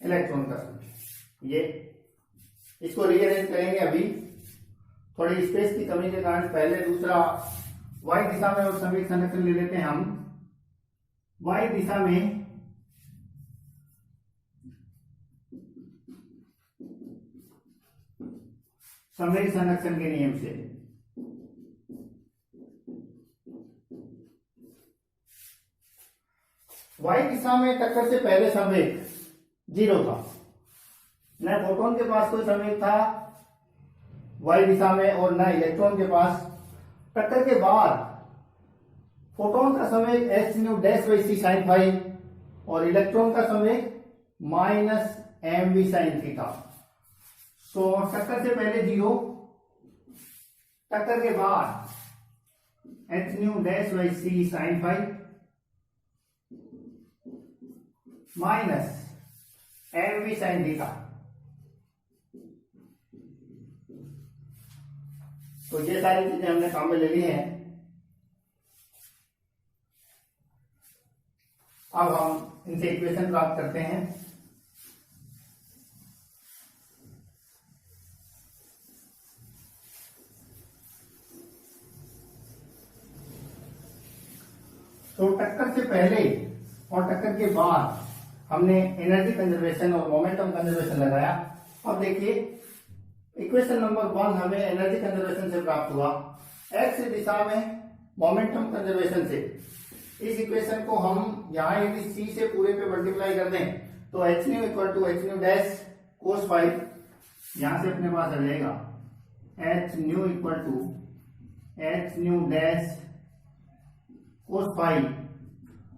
electron का संवेग। ये इसको रीअरेंज करेंगे। अभी थोड़ी स्पेस की कमी के कारण पहले दूसरा y दिशा में और संवेग संरक्षण ले लेते हैं हम। y दिशा में संवेग संरक्षण के नियम से y दिशा में टक्कर से पहले संवेग 0 था, न फोटोन के पास कोई संवेग था y दिशा में और न इलेक्ट्रॉन के पास। टक्कर के बाद फोटोन का संवेग H nu dash by c sine phi और इलेक्ट्रॉन का संवेग minus M v sine theta. So टक्कर से पहले 0, टक्कर के बाद h nu dash by c sine phi minus M v sine theta. तो ये सारी चीजें हमने काम में ले ली हैं। अब हम इनसे इक्वेशन प्राप्त करते हैं। तो टक्कर से पहले और टक्कर के बाद हमने एनर्जी कंजर्वेशन और मोमेंटम कंजर्वेशन लगाया। अब देखिए इक्वेशन नंबर 1 हमें एनर्जी कंजर्वेशन से प्राप्त हुआ, एक्स दिशा में मोमेंटम कंजर्वेशन से। इस इक्वेशन को हम यहां यदि सी से पूरे पे मल्टीप्लाई कर दें तो h nu equal to H nu dash cos phi, यहां से अपने पास आ जाएगा h nu equal to H nu dash cos phi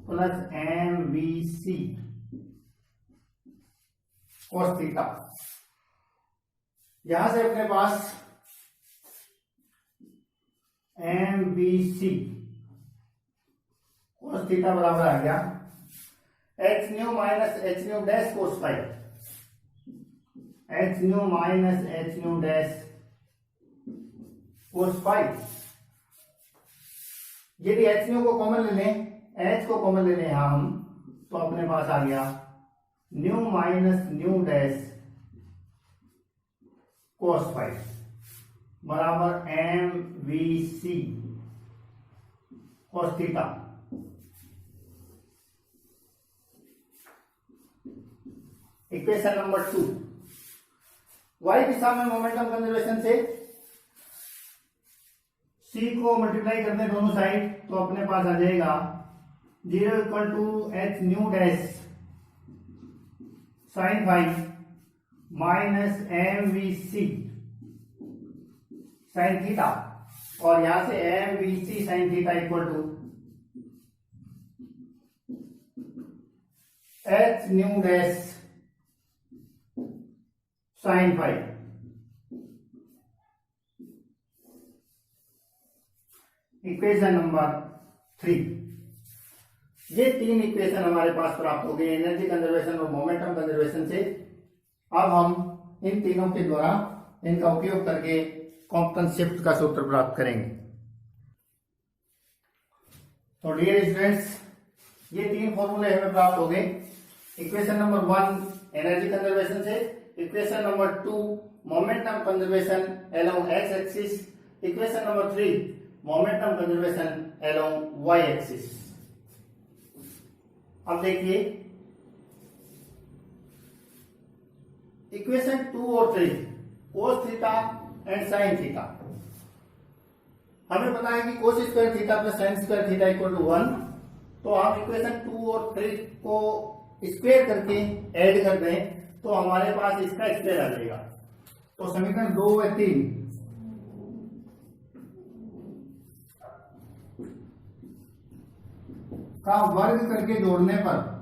plus M we c cos theta. यहां से अपने पास m b c cos theta बराबर आ गया h nu minus h nu dash cos phi, h nu minus h nu dash cos phi. यदि h nu को common ले लें, एच को कॉमन ले लें यहां हम, तो अपने पास आ गया nu minus nu dash cos phi बराबर m we c cos theta. Equation number 2, y दिशा में मोमेंटम कंजर्वेशन से c को मल्टीप्लाई कर दें दोनों साइड तो अपने पास आ जाएगा 0 equal to H nu dash sine phi minus M we C sine theta, और यहां से M we C sine theta equal to H nu dash sine phi. Equation number 3, ये 3 इक्वेशन हमारे पास प्राप्त हो गए एनर्जी कंजर्वेशन और मोमेंटम कंजर्वेशन से। अब हम इन तीनों के द्वारा इनका उपयोग करके कॉम्पटन शिफ्ट का सूत्र प्राप्त करेंगे। तो डियर स्टूडेंट्स, ये 3 फॉर्मूले हमें प्राप्त हो गए। इक्वेशन नंबर 1 एनर्जी कंजर्वेशन से, equation number 2 momentum conservation along X axis, equation number 3 momentum conservation along Y axis. अब देखिए इक्वेशन 2 और 3 cos theta and sine theta. हमें पता है कि cos square theta plus sine square theta equal to 1। तो हम इक्वेशन 2 और 3 को स्क्वायर करके ऐड कर दें तो हमारे पास इसका स्क्वायर आ जाएगा। तो समीकरण 2 व 3 का वर्ग करके जोड़ने पर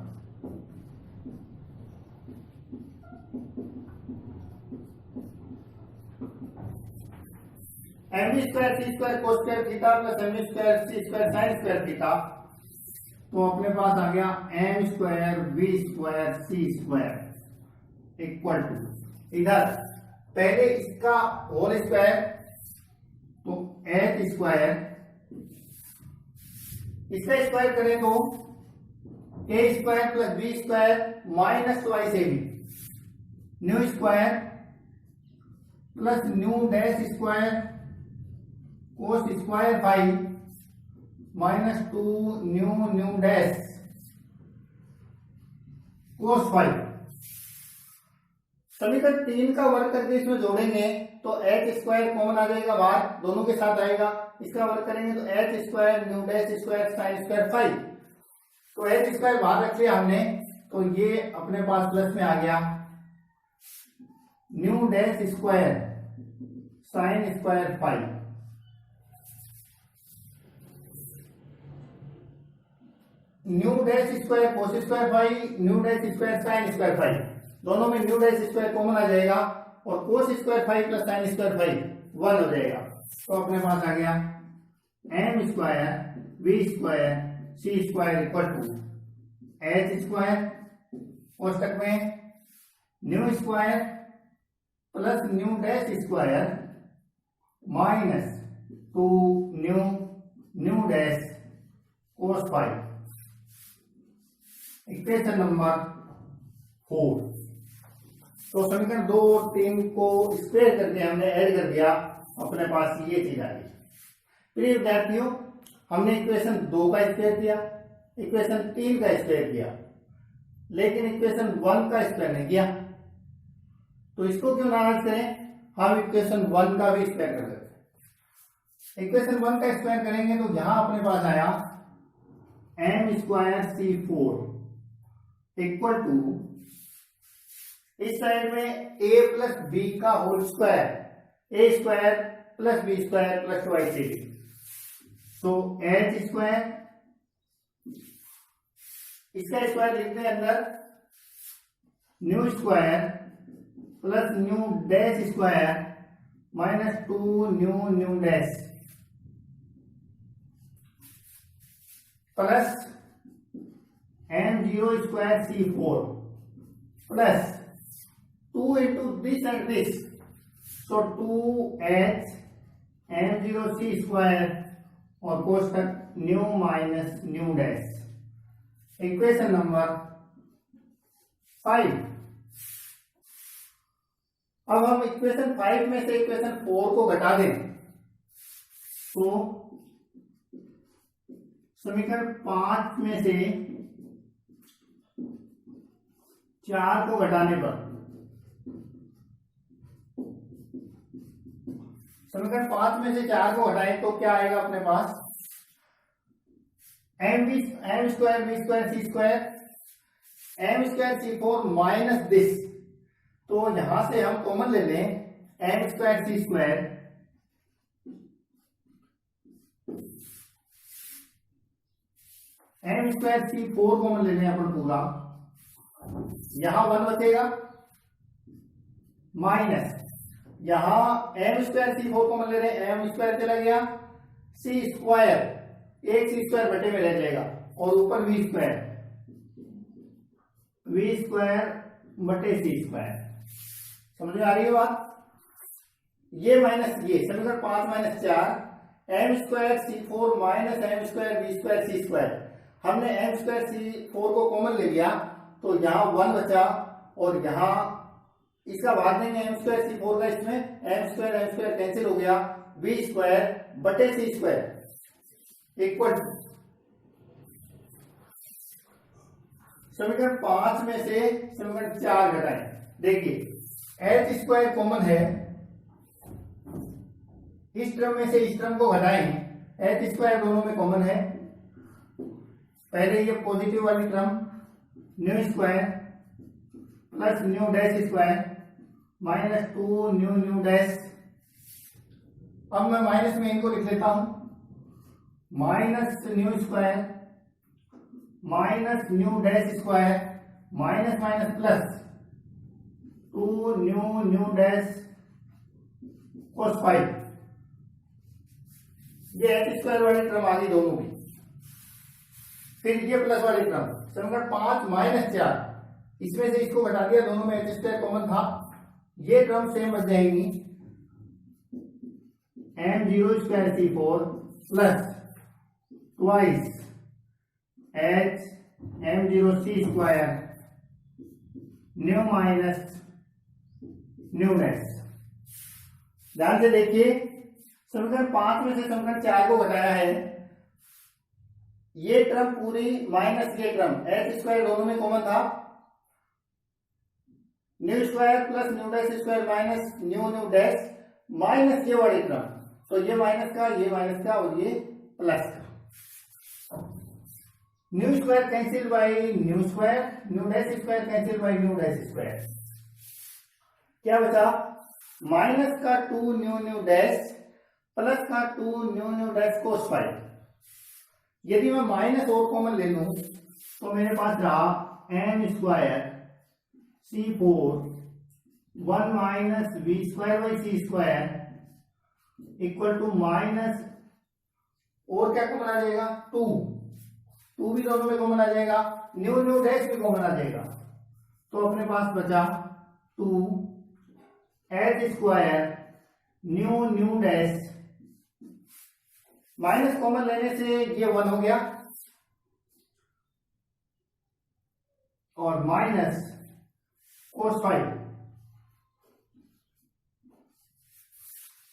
m square c square cos square theta plus m square c square sine square theta, तो अपने पास आ गया m square b square c square equal to, इधर पहले इसका होल स्क्वायर तो एच स्क्वायर, इसका स्क्वायर करें तो a square plus B square minus twice A b, nu square plus nu dash square cos square five minus two nu dash cos five. समीकरण 3 का वर्ग करके इसमें जोड़ेंगे तो एच स्क्वायर कॉमन आ जाएगा बाहर, दोनों के साथ आएगा, इसका वर्ग करेंगे तो H square new dash square sine square five, तो एच स्क्वायर बाहर रख लिया हमने, तो ये अपने पास प्लस में आ गया nu dash square sine square five, nu dash square cos square five, nu dash square sine square five, दोनों में न्यू डैश स्क्वायर कॉमन आ जाएगा और cos square five plus sine square five 1 हो जाएगा, तो अपने पास आ गया m square b square c square equal to h square कोष्टक में nu square plus nu dash square minus two nu dash cos five, equation number 4। तो समीकरण 2 और 3 को स्क्वायर करके हमने ऐड कर दिया, अपने पास ये चीज आ गई। प्रिय विद्यार्थियों, हमने इक्वेशन 2 का स्क्वायर किया, इक्वेशन 3 का स्क्वायर किया, लेकिन इक्वेशन 1 का स्क्वायर नहीं किया, तो इसको क्यों नाराज करें, हम इक्वेशन 1 का भी स्क्वायर कर देते हैं। इक्वेशन 1 का स्क्वायर करेंगे तो यहां अपने पास आया M square C 4 equal to, इस साइड में a प्लस बी का whole square, A square plus B square plus twice A B, तो एच स्क्वायर, इसका स्क्वायर लिखते हैं अंदर nu square plus nu dash square minus two nu dash plus M zero square C 4 plus 2 into this and this, so 2h M zero C square और कोष्टक nu minus nu dash, equation number 5। अब हम equation 5 में से equation 4 को घटा दें तो समीकरण 5 में से 4 को घटाने पर, समीकरण 5 में से 4 को घटाएं तो क्या आएगा अपने पास, m square b square c square m square C 4 minus this, तो यहां से हम कॉमन ले लें m square c square, m square सी 4 कॉमन ले लें अपन पूरा, यहां 1 बचेगा माइनस, यहां एम स्क्वायर सी 4 कॉमन ले रहे हैं, एम स्क्वायर चला गया, सी स्क्वायर एक सी स्क्वायर बटे में रह जाएगा और ऊपर वी स्क्वायर बटे सी स्क्वायर, समझ में आ रही है बात। ये माइनस ये, समीकरण 5 माइनस 4 एम स्क्वायर सी 4 minus m square b square c square, हमने एम स्क्वायर सी 4 को कॉमन ले लिया तो यहाँ 1 बचा और यहाँ इसका भाग देंगे एम स्क्वायर सी 4 का, इसमें एम स्क्वायर कैंसिल हो गया, बी स्क्वायर बटे सी स्क्वायर इक्वल, समीकरण 5 में से समीकरण 4 घटाएं, देखिए एच स्क्वायर कॉमन है, इस टर्म में से इस टर्म को घटाएं, एच स्क्वायर दोनों में कॉमन है, पहले ये पॉजिटिव वाली term new square plus nu dash square minus two nu dash, अब मैं माइनस में इनको लिख लेता हूं, minus new square minus nu dash square minus minus plus two nu dash कोस 5 ये एच स्क्वायर वाली टर्म आ गई दोनों की, फिर ये प्लस वाली टर्म समीकरण 5 माइनस 4, इसमें से इसको घटा दिया, दोनों में एच स्क्वायर कॉमन था, ये टर्म सेम बच जाएंगी, m0 square c4 plus twice h m0 c square nu minus nu dash. ध्यान से देखिए, समीकरण 5 में से समीकरण 4 को घटाया है, ये टर्म पूरी माइनस ये टर्म एच स्क्वायर दोनों में कॉमन था, new square plus nu dash square minus new nu dash minus ये वाली टर्म, तो ये माइनस का, ये माइनस का और ये प्लस का। New square cancel by new square, new dash square cancel by new dash square, क्या बचा माइनस का 2 न्यू न्यू डैश प्लस का 2 new nu dash cos five. यदि मैं माइनस और कॉमन ले लूं तो मेरे पास रहा M square c4 1 minus V square by C square equal to minus, और क्या कॉमन आ जाएगा 2 भी दोनों में कॉमन आ जाएगा, न्यू न्यू डैश भी कॉमन आ जाएगा, तो अपने पास बचा 2 H square nu nu dash, minus common लेने से ये 1 हो गया, और माइनस कोस फाइव।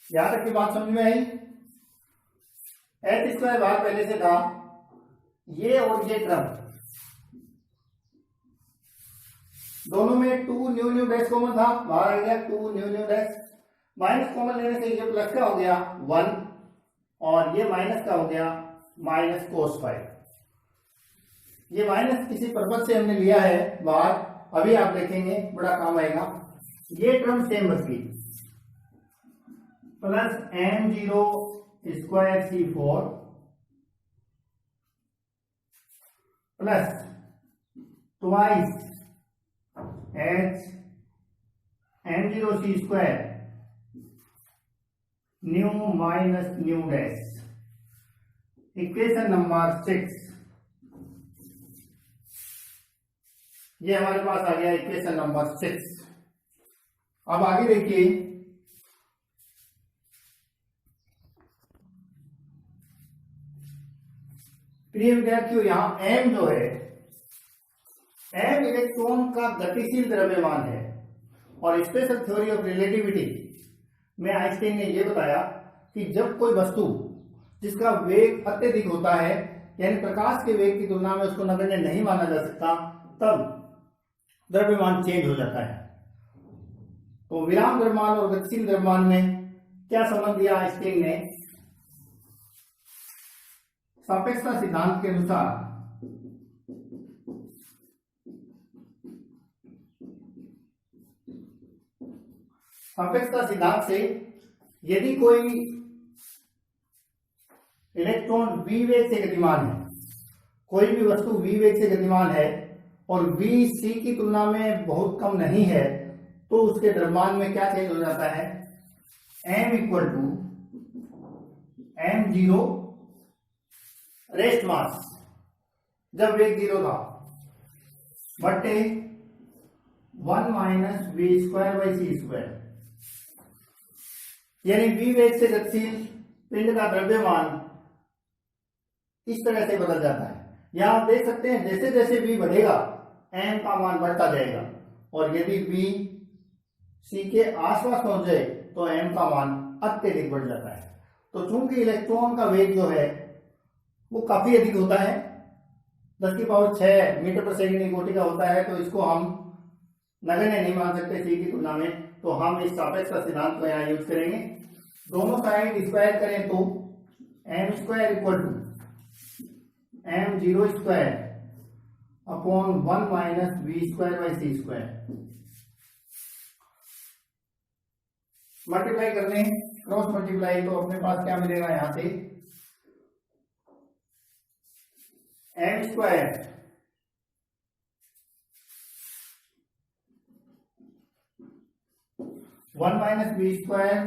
यहां तक की बात समझ में आई। एच स्क्वायर बाहर पहले से था, ये और ये टर्म दोनों में 2 न्यू न्यू डैश कॉमन था, बाहर आ गया 2 new nu dash, minus common लेने से ये प्लस का हो गया 1 और ये माइनस का हो गया माइनस कोस फाइव। ये माइनस किसी पर्पज से हमने लिया है बाहर, अभी आप देखेंगे बड़ा काम आएगा। ये टर्म सेम बच गई, plus m0 square c4 plus twice h m0 c square nu minus nu dash. Equation number 6 ये हमारे पास आ गया इक्वेशन नंबर 6। अब आगे देखिए, प्रिय विद्यार्थियों, यहां m जो है, m इलेक्ट्रॉन का गतिशील द्रव्यमान है, और स्पेशल थ्योरी ऑफ रिलेटिविटी में आइंस्टीन ने यह बताया कि जब कोई वस्तु जिसका वेग अत्यधिक होता है, यानी प्रकाश के वेग की तुलना में उसको नगण्य नहीं माना जा सकता, तब द्रव्यमान चेंज हो जाता है। तो विराम द्रव्यमान और गतिशील द्रव्यमान में क्या संबंध दिया आइंस्टीन ने? सापेक्षता सिद्धांत के अनुसार सापेक्षता सिद्धांत से यदि कोई इलेक्ट्रॉन v वेग से गतिमान है, कोई भी वस्तु v वेग से गतिमान है और v c की तुलना में बहुत कम नहीं है, तो उसके द्रव्यमान में क्या चेंज हो जाता है? m equal to m0 rest mass, जब वेग 0 था, बटे 1 minus V square by C square, यानी v वेग से गतिशील पिंड का द्रव्यमान इस तरह से बदल जाता है। यहां आप देख सकते हैं जैसे जैसे v बढ़ेगा m का मान बढ़ता जाएगा, और यदि v c के आसपास पहुंच जाए तो m का मान अत्यधिक बढ़ जाता है। तो चूंकि इलेक्ट्रॉन का वेग जो है वो काफी अधिक होता है, 10 की पावर 6 मीटर पर सेकेंड की कोटि का होता है, तो इसको हम नगण्य नहीं मान सकते c की तुलना में, तो हम इस सापेक्षता सिद्धांत को यहाँ यूज करेंगे। दोनों साइड स्क्वायर करें तो m square equal to m0 square upon 1 minus V square by C square. Multiply करने, क्रॉस मल्टीप्लाई, तो अपने पास क्या मिलेगा? यहां से m square one minus V square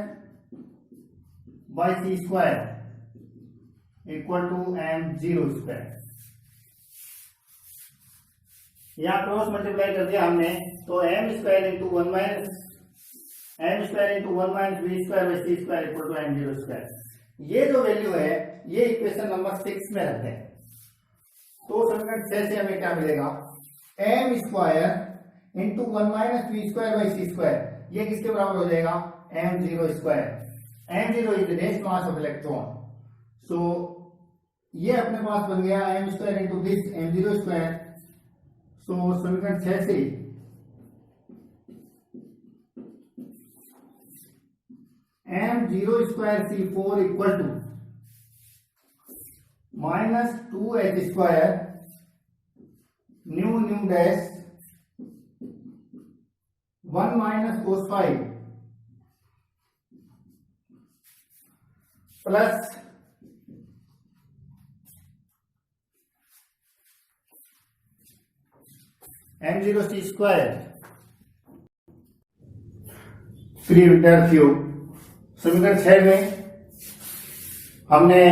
by C square equal to m0 square. यहाँ क्रॉस मल्टीप्लाई कर दिया हमने, तो m square into 1 minus m square into 1 minus b square by c square equal to m0 square. ये जो value है ये equation number 6 में रखते हैं। तो समीकरण 6 से हमें क्या मिलेगा, m square into 1 minus b square by c square, ये किसके बराबर हो जाएगा, m0 square. m0 is the next mass of electron. So ये अपने पास बन गया m square into this m0 square. So समीकरण 6 से m0 square c4 equal to minus 2h square nu nu dash 1 minus cos 5 plus m0 c square 3 metre cube. समीकरण 6 में हमने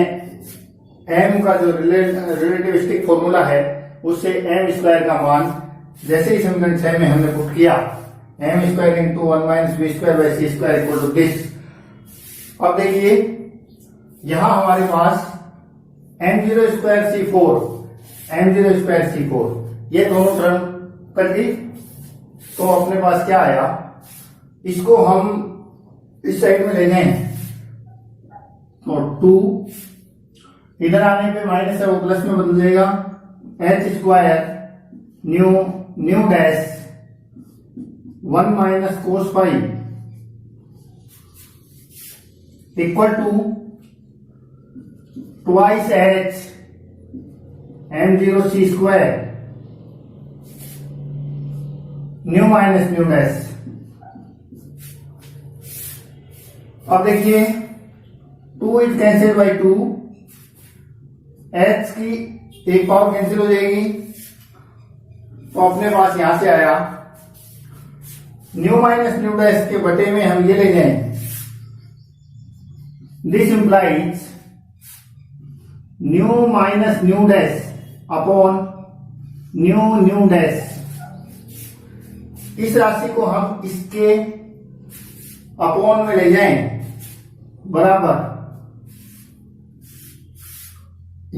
m का जो रिलेटिविस्टिक फॉर्मूला है उससे m स्क्वायर का मान जैसे ही समीकरण 6 में हमने पुट किया, m square into 1 minus B square by C square equal to this. अब देखिए यहां हमारे पास m0 square c4 m0 square c4 ये दोनों टर्म कर दी, तो अपने पास क्या आया, इसको हम इस साइड में ले जाएं तो 2 इधर आने पे माइनस है वो प्लस में बदल जाएगा, h square nu nu dash 1 minus cos 5 equal to twice h m0 c square nu minus nu dash. अब देखिए 2 इज कैंसिल बाई 2, h की एक पावर कैंसिल हो जाएगी, तो अपने पास यहां से आया न्यू माइनस न्यू डैश के बटे में हम ये ले जाएं, this implies new minus nu dash upon nu nu dash. इस राशि को हम इसके अपॉन में ले जाएं बराबर,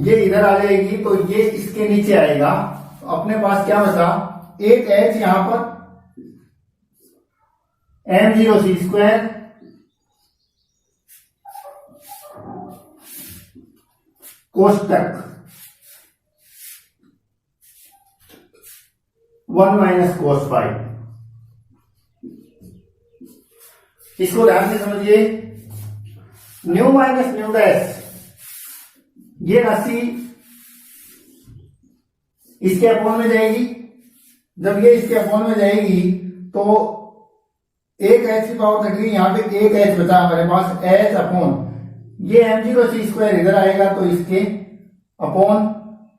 ये इधर आ जाएगी तो ये इसके नीचे आएगा, तो अपने पास क्या बचा, एक h यहां पर m0 c स्क्वायर कोष्टक 1 माइनस कोस 5। इसको ध्यान से समझिए, न्यू माइनस न्यू डैश ये राशि इसके अपॉन में जाएगी, जब ये इसके अपॉन में जाएगी तो एक h की पावर कट गई, यहां पे एक h बचा हमारे पास, h अपॉन ये m0 c स्क्वायर इधर आएगा तो इसके अपॉन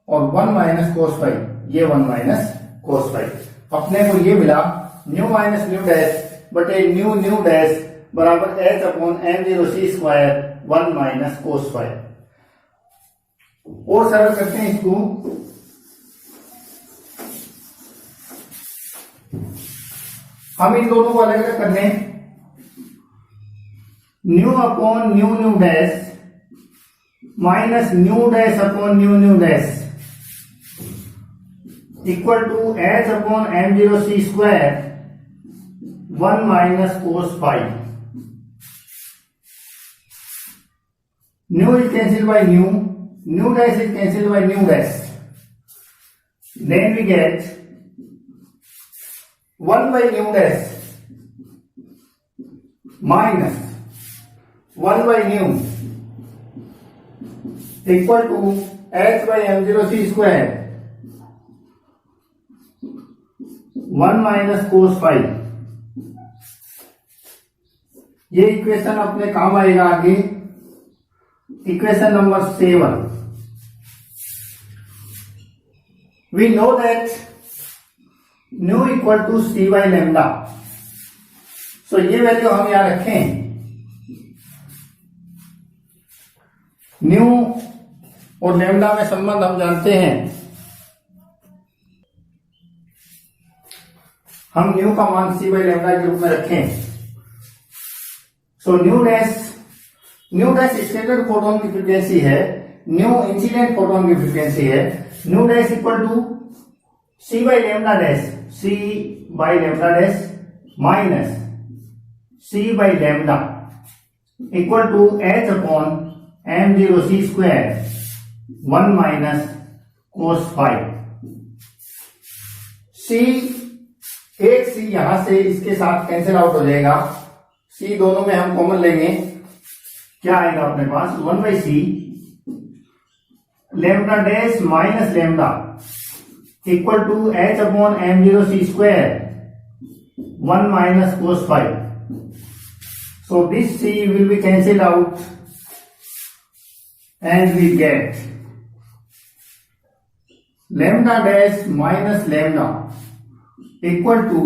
और 1 माइनस कोस 5, ये 1 माइनस कोस 5। अपने को ये मिला न्यू माइनस न्यू डैश बटे न्यू न्यू डैश बराबर h upon m0 c square 1 minus cos 5। और सरल करते हैं इसको, हम इन दोनों को अलग अलग करने, nu upon nu nu dash minus nu dash upon nu nu dash equal to h upon m0 c square 1 minus cos 5। Nu is cancel by nu, nu dash is cancelled by new dash, then we get 1 by new dash minus 1 by new equal to h by m0 c square 1 minus cos 5। ये equation अपने काम आएगा आगे, equation number 7। We know that nu equal to c by lambda, so ये value हम यहां रखें, new और लैम्डा में संबंध हम जानते हैं, हम न्यू का मान सी बाई लैम्डा के रूप में रखें। So new dash scattered photon की फ्रीक्वेंसी है, न्यू इंसिडेंट फोटोन की फ्रीक्वेंसी है। New dash equal to C by lambda dash minus C by lambda equal to H upon m0 c square 1 minus cos five. सी, एक सी यहां से इसके साथ cancel out हो जाएगा, सी दोनों में हम कॉमन लेंगे, क्या आएगा अपने पास 1 by C lambda dash minus lambda equal to H upon m0 c square 1 minus cos five. So this c will be cancelled out and we get lambda dash minus lambda equal to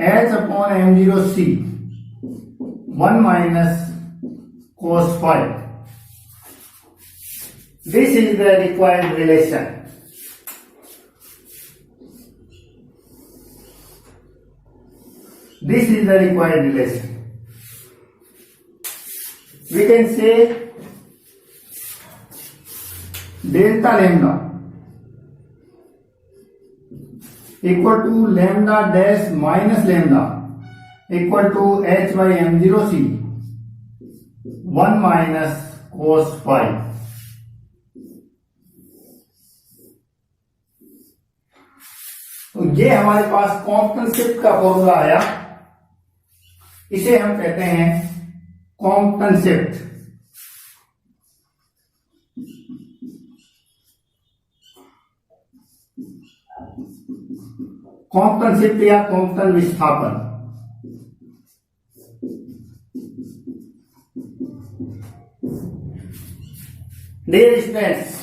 h upon m0 c 1 minus cos phi. This is the required relation. This is the required relation. We can say delta lambda equal to lambda dash minus lambda equal to h by m0 c 1 minus cos phi. तो ये हमारे पास Compton shift का formula आया, इसे हम कहते हैं Compton shift. Compton shift या कॉम्पटन विस्थापन। डियर स्टूडेंट्स,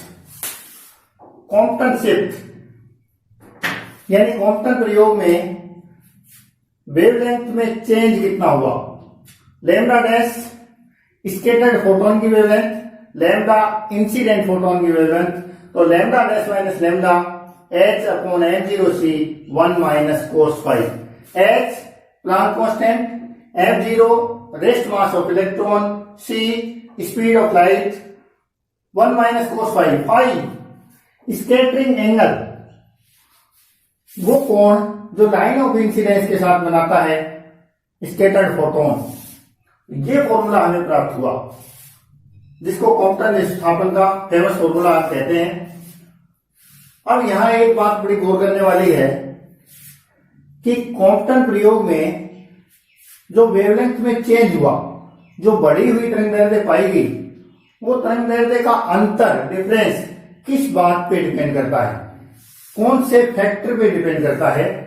कॉम्पटन शिफ्ट यानी कॉम्पटन प्रयोग में वेवलेंथ में चेंज कितना हुआ। लैम्डा डैश स्कैटर्ड फोटोन की वेवलेंथ, लैम्डा इंसिडेंट फोटोन की वेवलेंथ, तो lambda dash minus lambda H upon m0 c 1 minus cos five. H Planck constant, f0 rest mass of electron, c speed of light, 1 minus cos five. Five scattering angle, वो कोण जो line of incidence के साथ बनाता है scattered photon. ये formula हमें प्राप्त हुआ, जिसको कॉम्पटन विस्थापन का फेमस फॉर्मूला आप कहते हैं। अब यहां एक बात बड़ी गौर करने वाली है कि कॉम्पटन प्रयोग में जो वेवलेंथ में चेंज हुआ, जो बढ़ी हुई तरंगदैर्ध्य पाई गई, वो तरंगदैर्ध्य का अंतर डिफरेंस किस बात पे डिपेंड करता है, कौन से फैक्टर पे डिपेंड करता है।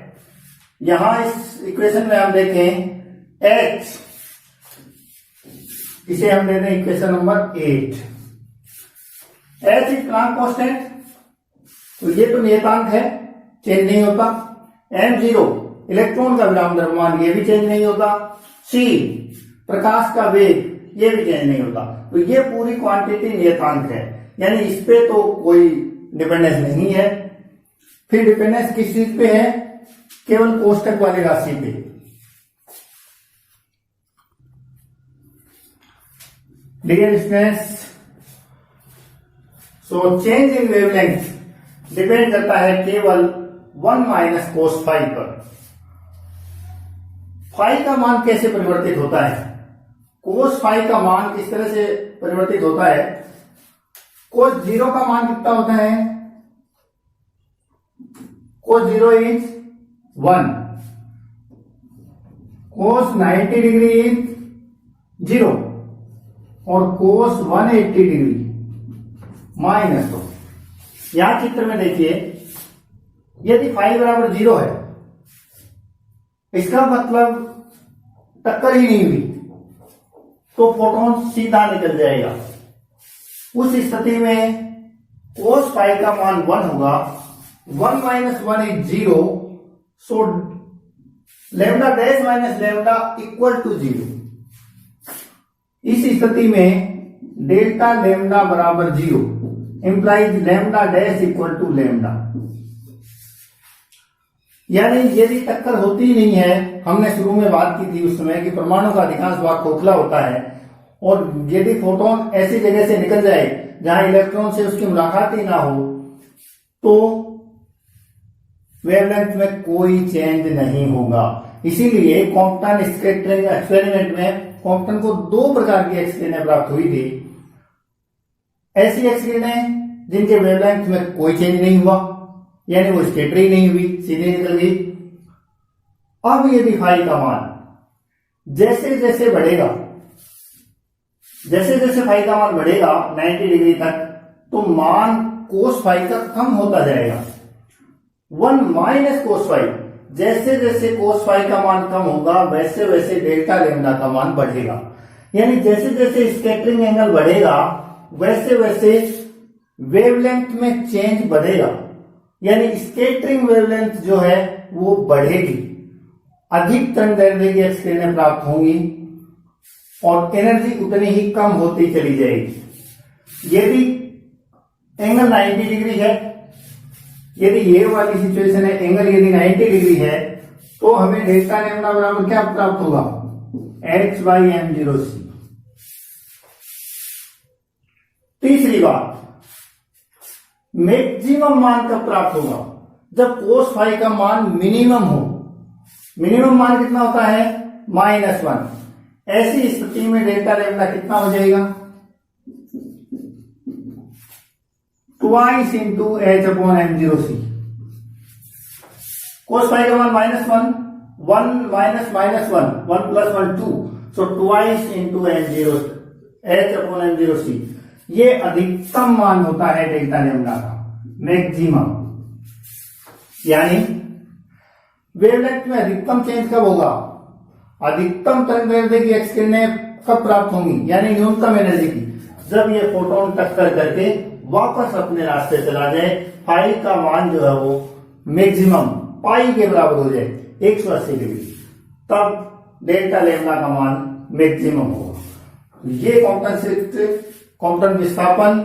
यहां इस इक्वेशन में हम देखें h, इसे हम देते हैं equation number 8। h is Planck constant, तो ये तो नियतांक है, चेंज नहीं होता। m0 इलेक्ट्रॉन का विराम द्रव्यमान, ये भी चेंज नहीं होता। c प्रकाश का वेग, ये भी चेंज नहीं होता। तो ये पूरी क्वांटिटी नियतांक है, यानी इस पे तो कोई डिपेंडेंस नहीं है। फिर डिपेंडेंस किस चीज पे है, केवल कोष्टक वाली राशि पे। Dear students, so change in wavelength depend करता है केवल 1 माइनस कोस फाइव पर। फाइव का मान कैसे परिवर्तित होता है, कोस फाइव का मान किस तरह से परिवर्तित होता है। कोस जीरो का मान कितना होता है, cos zero is 1, cos 90 degree is 0 और कोस 180 डिग्री -2। यहां चित्र में देखिए, यदि फाई बराबर 0 है, इसका मतलब टक्कर ही नहीं हुई, तो फोटोन सीधा निकल जाएगा। उस स्थिति में कोस फाई का मान 1 होगा, 1 minus 1 is 0, so lambda dash minus lambda equal to 0। इस स्थिति में डेल्टा लैम्डा बराबर 0 implies lambda dash equal to lambda. यानी यदि टक्कर होती ही नहीं है, हमने शुरू में बात की थी उस समय कि परमाणु का अधिकांश भाग खोखला होता है, और यदि फोटोन ऐसी जगह से निकल जाए जहां इलेक्ट्रॉन से उसकी मुलाकात ही ना हो, तो वेवलेंथ में कोई चेंज नहीं होगा। इसीलिए कॉम्पटन स्कैटरिंग एक्सपेरिमेंट में कॉम्पटन को 2 प्रकार की एक्स किरणें प्राप्त हुई थी। ऐसी एक्स किरणें जिनके वेवलेंथ में कोई चेंज नहीं हुआ, यानी वो स्कैटर ही नहीं हुई, सीधे निकल गई। अब यदि फाई का मान जैसे जैसे बढ़ेगा, जैसे जैसे फाई का मान बढ़ेगा 90 डिग्री तक, तो मान कोस फाई का कम होता जाएगा। 1 माइनस कोस फाई, जैसे जैसे कोस फाई का मान कम होगा वैसे वैसे डेल्टा लैम्डा का मान बढ़ेगा। यानी जैसे जैसे स्कैटरिंग एंगल बढ़ेगा वैसे वैसे वेवलेंथ में चेंज बढ़ेगा, यानी स्कैटरिंग वेवलेंथ जो है वो बढ़ेगी, अधिक तरंगदैर्ध्य की एक्स किरणें प्राप्त होंगी और एनर्जी उतनी ही कम होती चली जाएगी। यदि एंगल 90 डिग्री है, यदि ये वाली सिचुएशन है, एंगल यदि 90 डिग्री है, तो हमें डेल्टा लैम्डा बराबर क्या प्राप्त होगा, h/m0c। तीसरी बात, मैक्सिमम मान कब प्राप्त होगा, जब कोस फाई का मान मिनिमम हो। मिनिमम मान कितना होता है, -1। ऐसी स्थिति में डेल्टा लैम्डा कितना हो जाएगा, twice into h/m0c। Cos phi का मान -1, 1 minus -1, 1 + 1 2, so twice into h/m0c। ये अधिकतम मान होता है डेल्टा लैम्डा का, मैक्सिमम। यानी वेवलेंथ में अधिकतम चेंज कब होगा, अधिकतम तरंगदैर्ध्य की एक्स किरणें कब प्राप्त होंगी, यानी न्यूनतम एनर्जी की, जब ये फोटोन टक्कर करके वापस अपने रास्ते चला जाए, फाई का मान जो है वो मैक्सिमम पाई के बराबर हो जाए 180 डिग्री, तब डेल्टा लैम्डा का मान मैक्सिमम होगा। ये कॉम्पटन विस्थापन,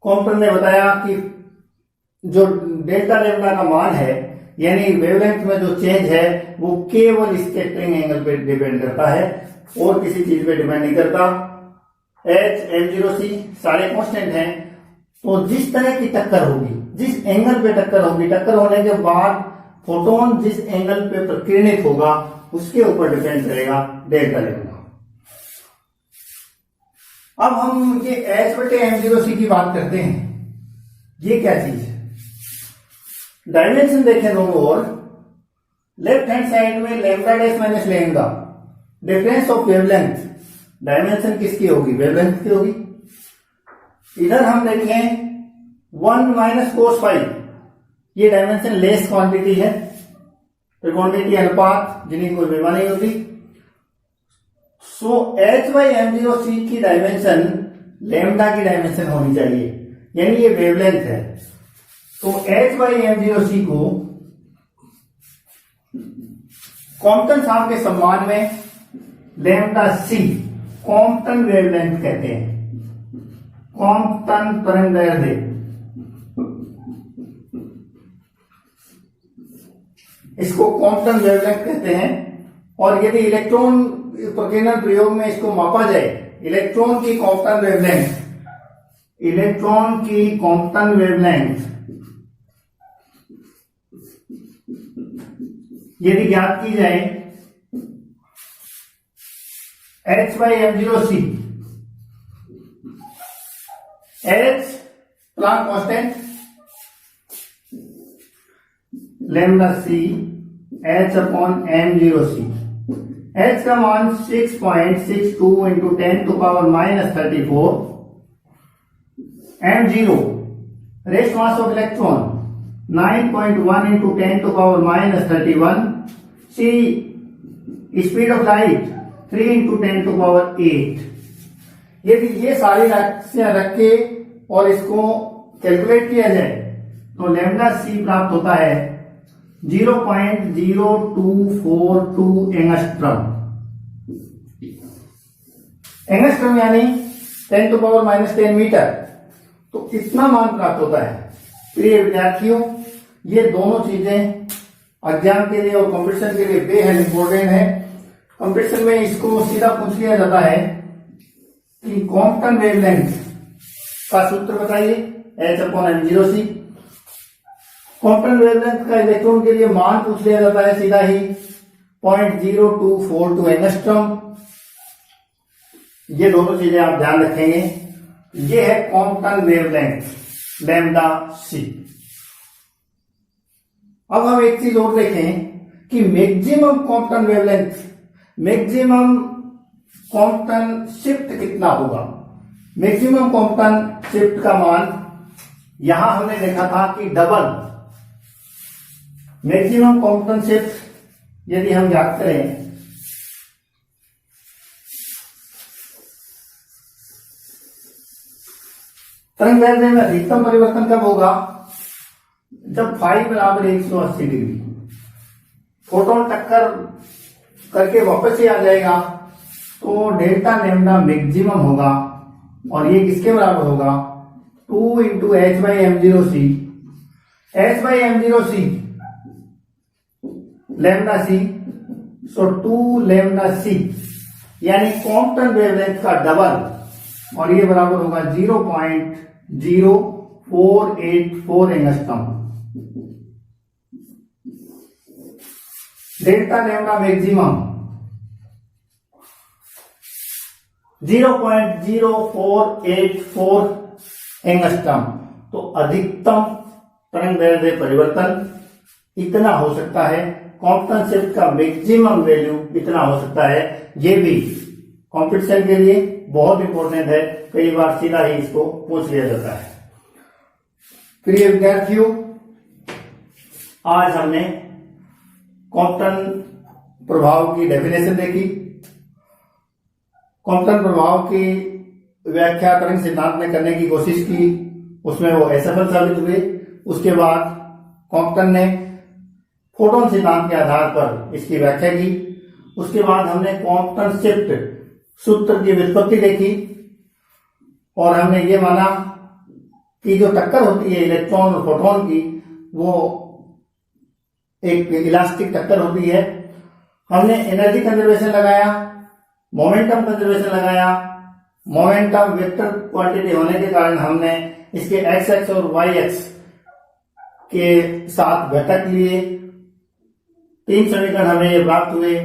कॉम्पटन ने बताया कि जो डेल्टा लैम्डा का मान है, यानी वेवलेंथ में जो चेंज है वो केवल स्कैटरिंग एंगल पे डिपेंड करता है और किसी चीज पे डिपेंड नहीं करता। h/m0c सारे कांस्टेंट हैं, तो जिस तरह की टक्कर होगी, जिस एंगल पे टक्कर होगी, टक्कर होने के बाद फोटोन जिस एंगल पे प्रकीर्णित होगा उसके ऊपर डिपेंड करेगा डेल्टा लैम्डा। अब हम ये h/m0c की बात करते हैं, ये क्या चीज है। डायमेंशन देखें दोनों ओर, लेफ्ट हैंड साइड में lambda dash minus lambda, difference of wavelength, dimension किसकी होगी, वेवलेंथ की होगी। इधर हम देखें 1 माइनस कोस फाई, ये डायमेंशन लेस क्वांटिटी है, तो क्वांटिटी अनुपात जिन्हें कोई बेमा नहीं होती। सो h/m0c की डायमेंशन लैम्डा की डायमेंशन होनी चाहिए, यानी ये वेवलेंथ है, तो h/m0c को कॉम्पटन साहब के सम्मान में लैम्डा c कॉम्पटन वेवलेंथ कहते हैं, कॉम्पटन तरंगदैर्ध्य। इसको कॉम्पटन वेवलेंथ कहते हैं। और यदि इलेक्ट्रॉन प्रकीर्णन प्रयोग में इसको मापा जाए, इलेक्ट्रॉन की कॉम्पटन वेवलेंथ, इलेक्ट्रॉन की कॉम्पटन वेवलेंथ यदि ज्ञात की जाए, h/m0c, h Planck constant, lambda c h/m0c। h का मान 6.62 into 10⁻⁻34, m0 rest mass of electron 9.1 into 10⁻31, c speed of light 3 into 10⁸। यदि ये सारी राशियां रख के और इसको कैलकुलेट किया जाए तो लैम्डा c प्राप्त होता है 0.0242 एंगस्ट्रम। एंगस्ट्रम यानी 10⁻⁻10 मीटर, तो इतना मान प्राप्त होता है। प्रिय विद्यार्थियों, ये दोनों चीजें एग्जाम के लिए और कंपटीशन के लिए बेहद इंपॉर्टेंट है। कंपटीशन में इसको सीधा पूछ लिया जाता है कि कॉम्पटन वेवलेंथ का सूत्र बताइए, H/m0c। कॉम्पटन वेवलेंथ का इलेक्ट्रॉन के लिए मान पूछ लिया जाता है सीधा ही 0.0242 एंगस्ट्रॉम। ये दोनों चीजें आप ध्यान रखेंगे। ये है कॉम्पटन वेवलेंथ लैम्डा सी। अब हम एक चीज और देखें कि maximum Compton wavelength, maximum Compton shift कितना होगा। मैक्सिमम कॉम्पटन शिफ्ट का मान यहां हमने देखा था कि डबल। मैक्सिमम कॉम्पटन शिफ्ट यदि हम याद करें तरंग दैर्ध्य में अधिकतम परिवर्तन कब होगा, जब फाई बराबर 180 डिग्री। फोटोन टक्कर करके वापस ही आ जाएगा, तो डेल्टा लैम्डा मैक्सिमम होगा और ये किसके बराबर होगा, 2 × H/m0c। H/m0c लैम्डा सी, सो 2 लैम्डा सी, यानी कॉम्पटन वेवलेंथ का डबल, और ये बराबर होगा 0.0484 angstrom. Delta lambda maximum 0.0484 angstrom. तो अधिकतम तरंग दैर्ध्य परिवर्तन इतना हो सकता है, कॉम्पटन शिफ्ट का मैक्सिमम वैल्यू इतना हो सकता है। ये भी कंपटीशन के लिए बहुत इंपॉर्टेंट है, कई बार सीधा ही इसको पूछ लिया जाता है। प्रिय विद्यार्थियों, आज हमने कॉम्पटन प्रभाव की डेफिनेशन देखी, कॉम्पटन प्रभाव की व्याख्या तरंग सिद्धांत में करने की कोशिश की, उसमें वो असफल साबित हुए। उसके बाद कॉम्पटन ने फोटोन सिद्धांत के आधार पर इसकी व्याख्या की। उसके बाद हमने कॉम्पटन शिफ्ट सूत्र की व्युत्पत्ति देखी और हमने ये माना कि जो टक्कर होती है इलेक्ट्रॉन और फोटोन की, वो एक इलास्टिक टक्कर होती है। हमने एनर्जी कंजर्वेशन लगाया, मोमेंटम कंजर्वेशन लगाया। मोमेंटम वेक्टर क्वांटिटी होने के कारण हमने इसके एक्स एक्स और वाई एक्स के साथ घटक लिए। 3 समीकरण हमें ये प्राप्त हुए।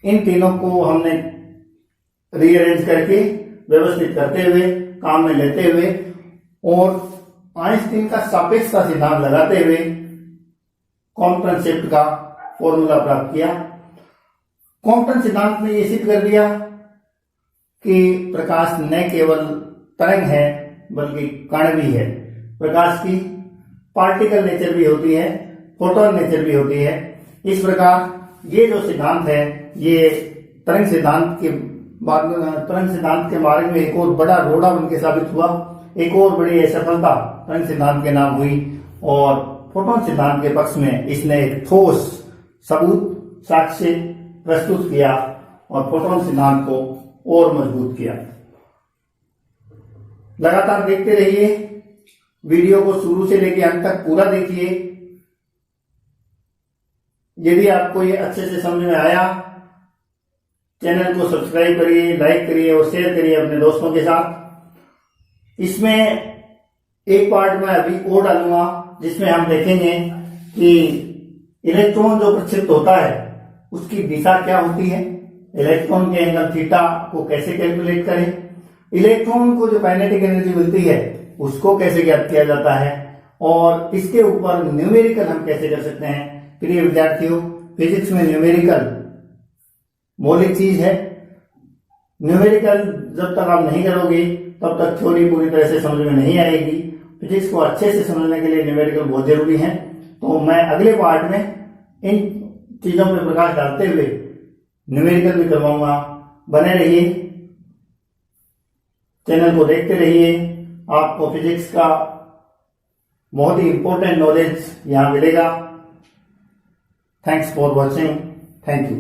इन तीनों को हमने रीअरेंज करके व्यवस्थित करते हुए, काम में लेते हुए और आइंस्टीन का सापेक्षता सिद्धांत लगाते हुए कॉम्पटन शिफ्ट का फॉर्मूला प्राप्त किया। कॉम्पटन सिद्धांत ने यह सिद्ध कर दिया कि प्रकाश न केवल तरंग है बल्कि कण भी है। प्रकाश की पार्टिकल नेचर भी होती है, फोटोन नेचर भी होती है। इस प्रकार ये जो सिद्धांत है, ये तरंग सिद्धांत के मार्ग में एक और बड़ा रोड़ा बनके साबित हुआ। एक और बड़ी असफलता तरंग सिद्धांत के नाम हुई और फोटोन सिद्धांत के पक्ष में इसने एक ठोस सबूत, साक्ष्य प्रस्तुत किया और फोटोन सिद्धांत को और मजबूत किया। लगातार देखते रहिए, वीडियो को शुरू से लेकर अंत तक पूरा देखिए। यदि आपको ये अच्छे से समझ में आया, चैनल को सब्सक्राइब करिए, लाइक करिए और शेयर करिए अपने दोस्तों के साथ। इसमें एक पार्ट में अभी और डालूंगा जिसमें हम देखेंगे कि इलेक्ट्रॉन जो प्रक्षिप्त होता है उसकी दिशा क्या होती है, इलेक्ट्रॉन के एंगल थीटा को कैसे कैलकुलेट करें, इलेक्ट्रॉन को जो काइनेटिक एनर्जी मिलती है उसको कैसे ज्ञात किया जाता है और इसके ऊपर न्यूमेरिकल हम कैसे कर सकते हैं। प्रिय विद्यार्थियों, फिजिक्स में न्यूमेरिकल मौलिक चीज है। न्यूमेरिकल जब तक आप नहीं करोगे तब तक थ्योरी पूरी तरह से समझ में नहीं आएगी। फिजिक्स को अच्छे से समझने के लिए न्यूमेरिकल बहुत जरूरी है। तो मैं अगले पार्ट में इन चीजों पर प्रकाश डालते हुए न्यूमेरिकल भी करवाऊंगा। बने रहिए, चैनल को देखते रहिए, आपको फिजिक्स का बहुत ही इंपॉर्टेंट नॉलेज यहां मिलेगा। Thanks for watching. Thank you.